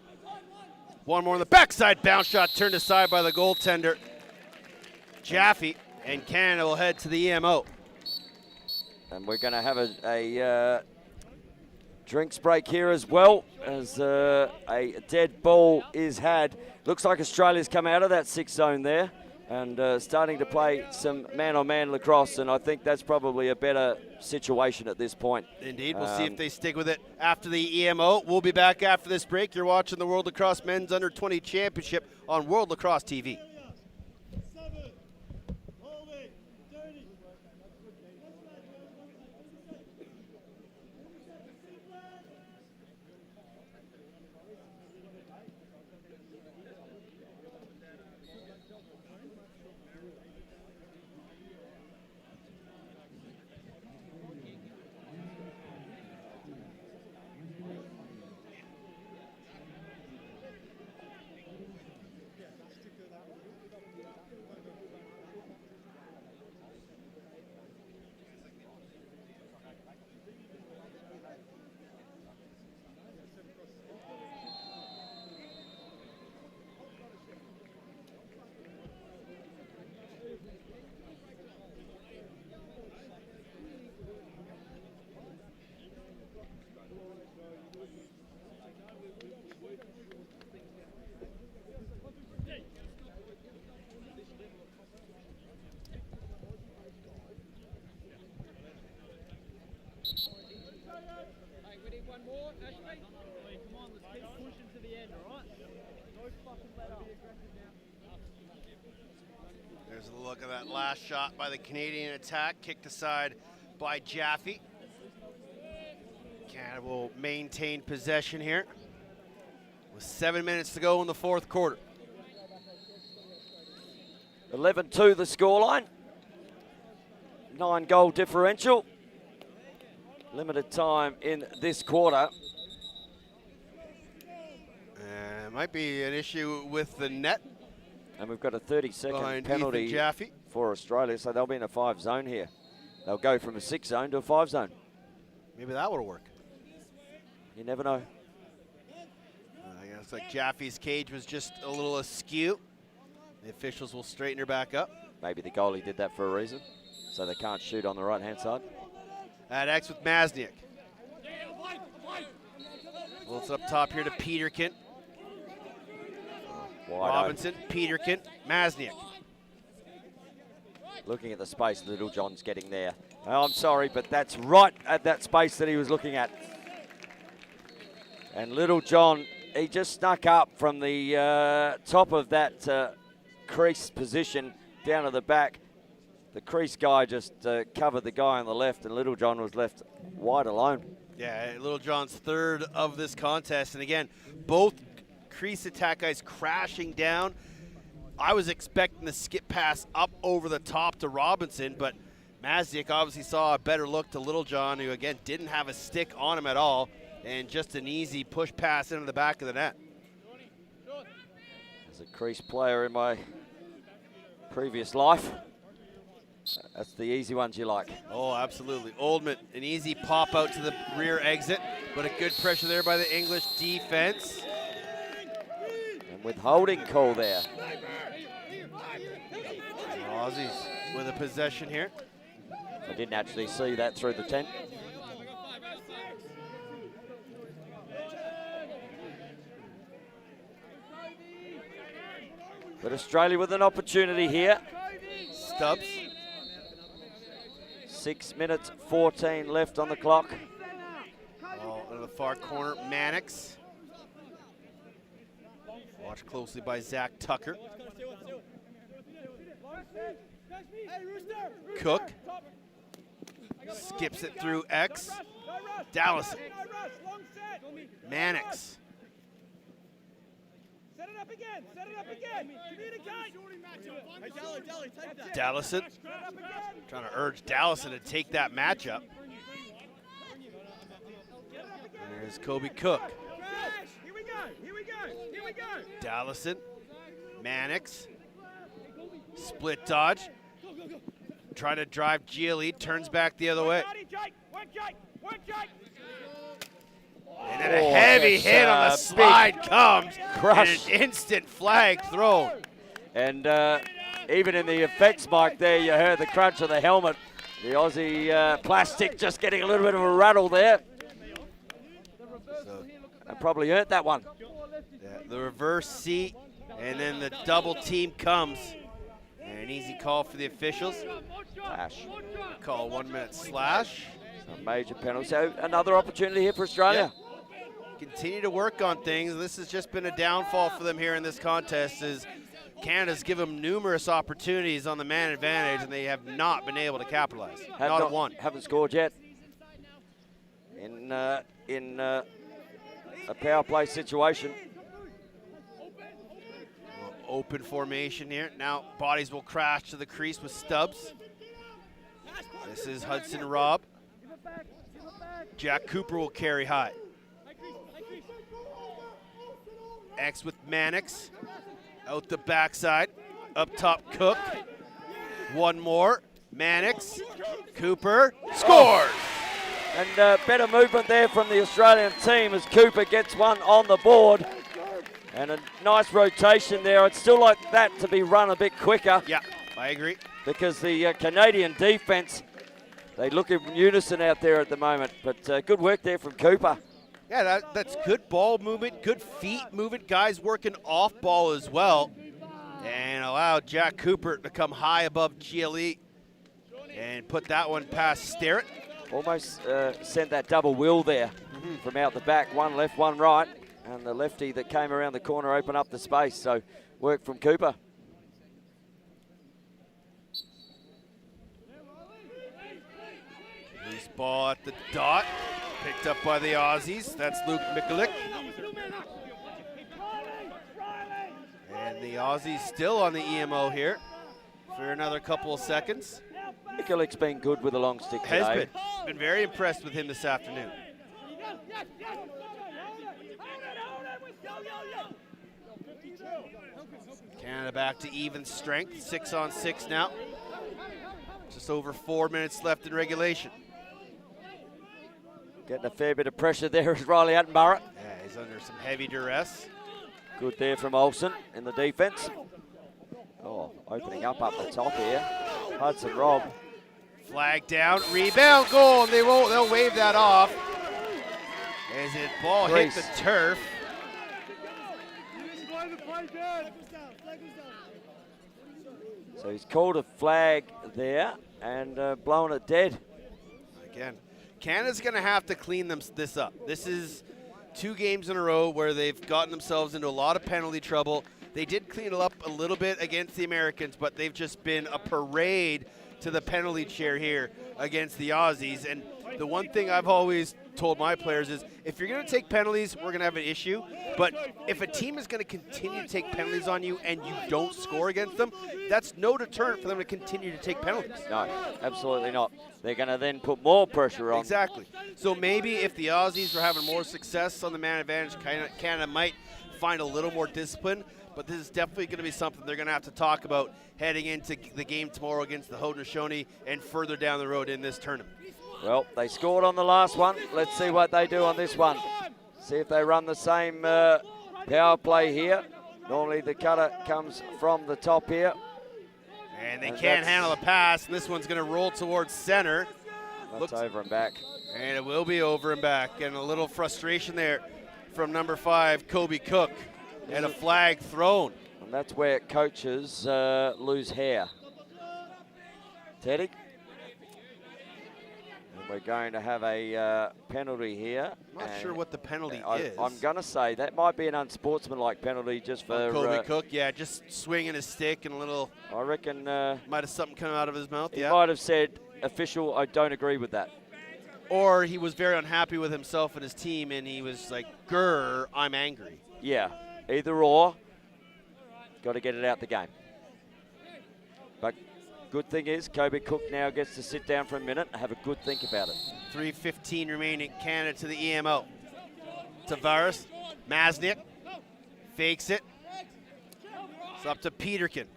One more on the backside. Bounce shot turned aside by the goaltender, Jaffe. And Canada will head to the EMO. And we're going to have a drinks break here as well as a dead ball is had. Looks like Australia's come out of that 6th zone there and starting to play some man-on-man lacrosse, and I think that's probably a better situation at this point. Indeed. We'll see if they stick with it after the EMO. We'll be back after this break. You're watching the World Lacrosse Men's Under-20 Championship on World Lacrosse TV. We need one more, Ashby. Come on, let's keep pushing to the end, all right? No fucking let up. There's a look at that last shot by the Canadian attack, kicked aside by Jaffe. Canada will maintain possession here with 7 minutes to go in the fourth quarter. 11-2 the scoreline. 9-goal differential. Limited time in this quarter. Might be an issue with the net. And we've got a 30-second penalty Jaffe for Australia, so they'll be in a 5 zone here. They'll go from a 6 zone to a 5 zone. Maybe that will work. You never know. I guess like Jaffe's cage was just a little askew. The officials will straighten her back up. Maybe the goalie did that for a reason, so they can't shoot on the right-hand side. At X with Masniak. Well, it's up top here to Peterkin. Robinson, Peterkin, Masniak. Looking at the space Little John's getting there. Oh, I'm sorry, but that's right at that space that he was looking at. And Little John, he just snuck up from the top of that crease position down to the back. The crease guy just covered the guy on the left, and Little John was left wide alone. Yeah, Little John's third of this contest. And again, both crease attack guys crashing down. I was expecting the skip pass up over the top to Robinson, but Masniak obviously saw a better look to Little John, who again didn't have a stick on him at all, and just an easy push pass into the back of the net. As a crease player in my previous life, that's the easy ones you like. Oh, absolutely. Oldman, an easy pop out to the rear exit, but a good pressure there by the English defense. And with holding call there. Aussies with a possession here. I didn't actually see that through the tent. But Australia with an opportunity here. Stubbs. 6 minutes 14 left on the clock. Ball in the far corner, Mannix. Watched closely by Zach Tucker. Cook. Skips it through X. Dallison. Mannix. Set it up again. Set it up again. Communicate. Dallison. Trying to urge Dallison to take that matchup. There's Kobe Cook. Here we go. Here we go. Here we go. Dallison. Mannix. Split dodge. Trying to drive Gioli. Turns back the other way. And then a heavy hit on the slide comes. Crush. And an instant flag thrown. And even in the effects mic there, you heard the crunch of the helmet. The Aussie plastic just getting a little bit of a rattle there. So, and probably earned that one. Yeah, the reverse seat, and then the double team comes. And an easy call for the officials. Slash. Call 1 minute slash. A major penalty. So another opportunity here for Australia. Yeah. Continue to work on things. This has just been a downfall for them here in this contest, as Canada's given them numerous opportunities on the man advantage, and they have not been able to capitalize. Not one. Haven't scored yet. In a power play situation. Open formation here. Now bodies will crash to the crease with Stubbs. This is Hudson Robb. Jack Cooper will carry high. X with Mannix. Out the backside. Up top, Cook. One more. Mannix. Cooper. Scores! And better movement there from the Australian team as Cooper gets one on the board. And a nice rotation there. I'd still like that to be run a bit quicker. Yeah, I agree. Because the Canadian defense, they look in unison out there at the moment. But good work there from Cooper. Yeah, that's good ball movement, good feet movement. Guys working off ball as well. And allowed Jack Cooper to come high above Gioli and put that one past Sterrett. Almost sent that double wheel there from out the back. One left, one right. And the lefty that came around the corner opened up the space. So work from Cooper. Loose ball at the dot. Picked up by the Aussies. That's Luke Mikulik. And the Aussies still on the EMO here for another couple of seconds. Mikulik's been good with a long stick today. Has been very impressed with him this afternoon. Canada back to even strength, 6-on-6 now. Just over 4 minutes left in regulation. Getting a fair bit of pressure there is Riley Attenborough. Yeah, he's under some heavy duress. Good there from Olsen in the defense. Oh, opening up the top here. Hudson Rob. Flag down, rebound, goal, and they'll wave that off. As it ball hit the turf. So he's called a flag there and blown it dead. Again, Canada's going to have to clean this up. This is 2 games in a row where they've gotten themselves into a lot of penalty trouble. They did clean it up a little bit against the Americans, but they've just been a parade to the penalty chair here against the Aussies. And the one thing I've always told my players is if you're going to take penalties, we're going to have an issue. But if a team is going to continue to take penalties on you and you don't score against them, that's no deterrent for them to continue to take penalties. No, absolutely not. They're going to then put more pressure on. Exactly. So maybe if the Aussies were having more success on the man advantage, Canada might find a little more discipline. But this is definitely going to be something they're going to have to talk about heading into the game tomorrow against the Haudenosaunee and further down the road in this tournament. Well, they scored on the last one. Let's see what they do on this one. See if they run the same power play here. Normally the cutter comes from the top here. And they can't handle the pass, and this one's going to roll towards center. That's over and back. And it will be over and back. And a little frustration there from number 5, Kobe Cook. And a flag thrown. And that's where coaches lose hair. Teddy. And we're going to have a penalty here. I'm not sure what the penalty is. I'm going to say that might be an unsportsmanlike penalty just for Kobe Cook. Yeah, just swinging his stick and a little. I reckon. Might have something come out of his mouth. He might have said, "Official, I don't agree with that." Or he was very unhappy with himself and his team, and he was like, "Grr, I'm angry." Yeah. Either or, got to get it out the game. But good thing is, Kobe Cook now gets to sit down for a minute and have a good think about it. 3:15 remaining, Canada to the EMO. Tavares, Masnick, fakes it. It's up to Peterkin.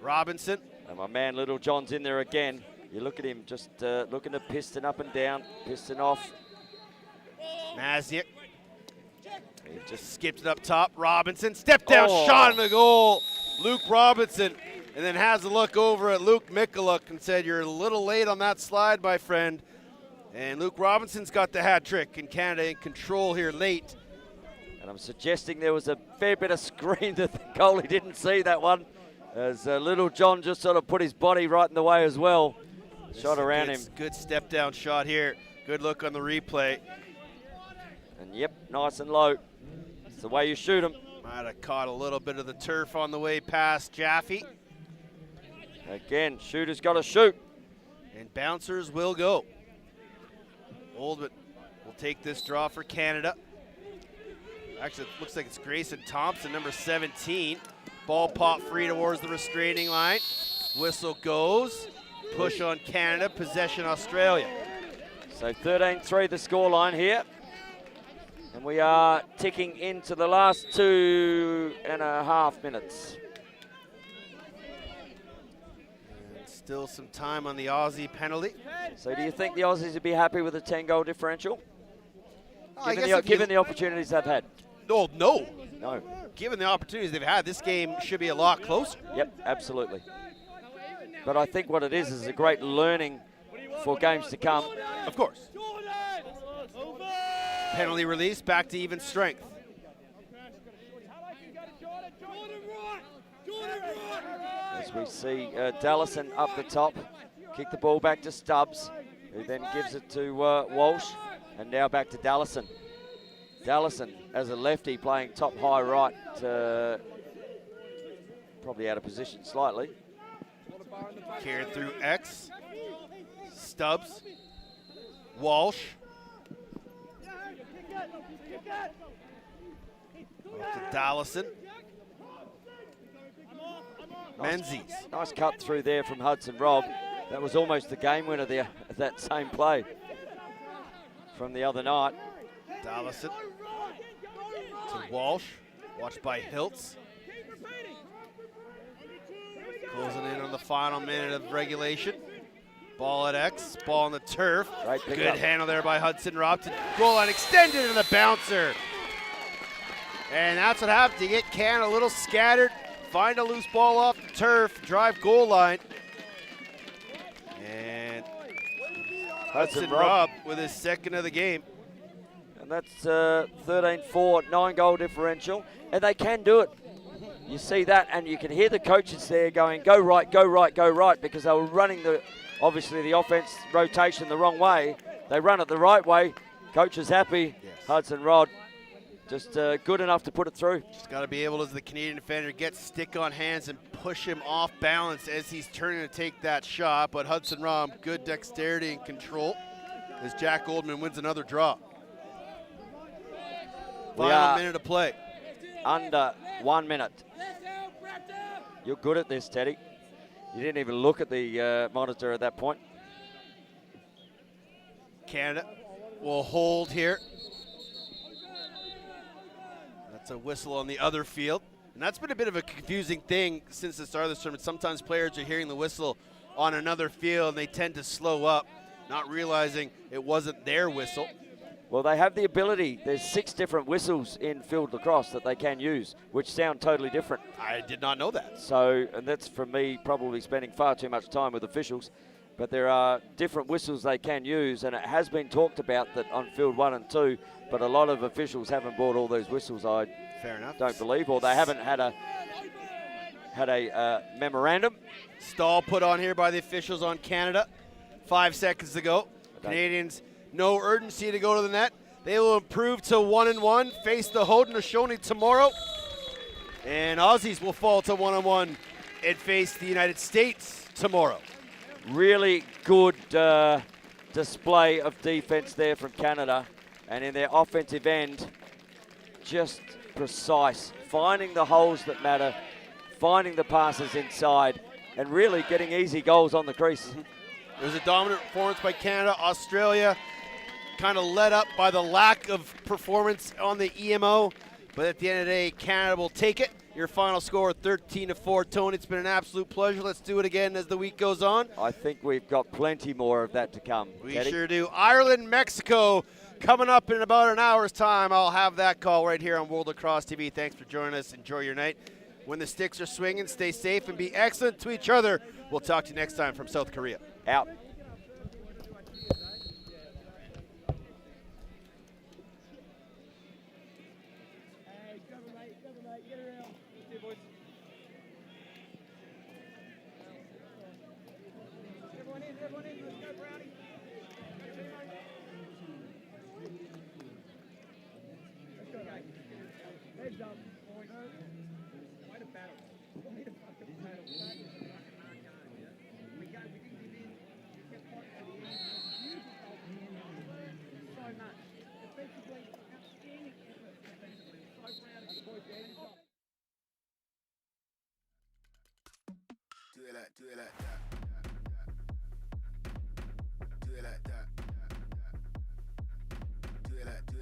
Robinson. And my man Little John's in there again. You look at him just looking to piston up and down, piston off. Masnick. He just skipped it up top. Robinson, step down shot in the goal. Luke Robinson, and then has a look over at Luke Mikulik and said, "You're a little late on that slide, my friend." And Luke Robinson's got the hat trick, and Canada in control here late. And I'm suggesting there was a fair bit of screen that the goalie didn't see that one, as Little John just sort of put his body right in the way as well. Shot around him. Good step down shot here. Good look on the replay. And yep, nice and low. It's the way you shoot them. Might have caught a little bit of the turf on the way past Jaffe. Again, shooter's got to shoot. And bouncers will go. Oldman will take this draw for Canada. Actually, it looks like it's Grayson Thompson, number 17. Ball popped free towards the restraining line. Whistle goes. Push on Canada, possession Australia. So 13-3 the scoreline here. And we are ticking into the last 2.5 minutes. And still some time on the Aussie penalty. So do you think the Aussies would be happy with a 10-goal differential? Oh, given the opportunities they've had? No. No. Given the opportunities they've had, this game should be a lot closer. Yep, absolutely. But I think what it is a great learning for games to come. Of course. Penalty release, back to even strength. As we see Dallison up the top, kick the ball back to Stubbs. who then gives it to Walsh, and now back to Dallison. Dallison as a lefty playing top high right, probably out of position slightly. Carried through X. Stubbs. Walsh. Off to Dallison. Menzies. Nice cut through there from Hudson Robb. That was almost the game winner there at that same play from the other night. Dallison to Walsh. Watched by Hiltz. Closing in on the final minute of regulation. Ball at X, ball on the turf. Right, good up. handle there by Hudson Robb. Goal line extended to the bouncer. And that's what happens. You get Can a little scattered, find a loose ball off the turf, drive goal line. And Hudson Robb with his second of the game. And that's 13-4, 9-goal differential. And they can do it. You see that, and you can hear the coaches there going, go right, go right, go right, because they were running obviously the offense rotation the wrong way. They run it the right way. Coach is happy. Yes. Hudson Robb just good enough to put it through. Just got to be able, as the Canadian defender, get stick on hands and push him off balance as he's turning to take that shot. But Hudson Robb, good dexterity and control as Jack Goldman wins another draw. Final minute of play. Under 1 minute. You're good at this, Teddy. You didn't even look at the monitor at that point. Canada will hold here. That's a whistle on the other field. And that's been a bit of a confusing thing since the start of this tournament. Sometimes players are hearing the whistle on another field and they tend to slow up, not realizing it wasn't their whistle. Well, they have the ability. There's 6 different whistles in field lacrosse that they can use, which sound totally different. I did not know that. So, and that's from me probably spending far too much time with officials. But there are different whistles they can use, and it has been talked about that on field 1 and 2, but a lot of officials haven't bought all those whistles, I don't believe, or they haven't had a memorandum. Stall put on here by the officials on Canada 5 seconds ago. Canadians, no urgency to go to the net. They will improve to 1-1, face the Haudenosaunee tomorrow. And Aussies will fall to 1-1 and face the United States tomorrow. Really good display of defense there from Canada. And in their offensive end, just precise, finding the holes that matter, finding the passes inside, and really getting easy goals on the crease. It was a dominant performance by Canada. Australia kind of led up by the lack of performance on the EMO, but at the end of the day, Canada will take it. Your final score, 13-4. Tony, it's been an absolute pleasure. Let's do it again as the week goes on. I think we've got plenty more of that to come. We Teddy. sure do. Ireland, Mexico, coming up in about an hour's time. I'll have that call right here on World Lacrosse TV. Thanks for joining us. Enjoy your night. When the sticks are swinging, stay safe and be excellent to each other. We'll talk to you next time from South Korea. Out. Do it like that.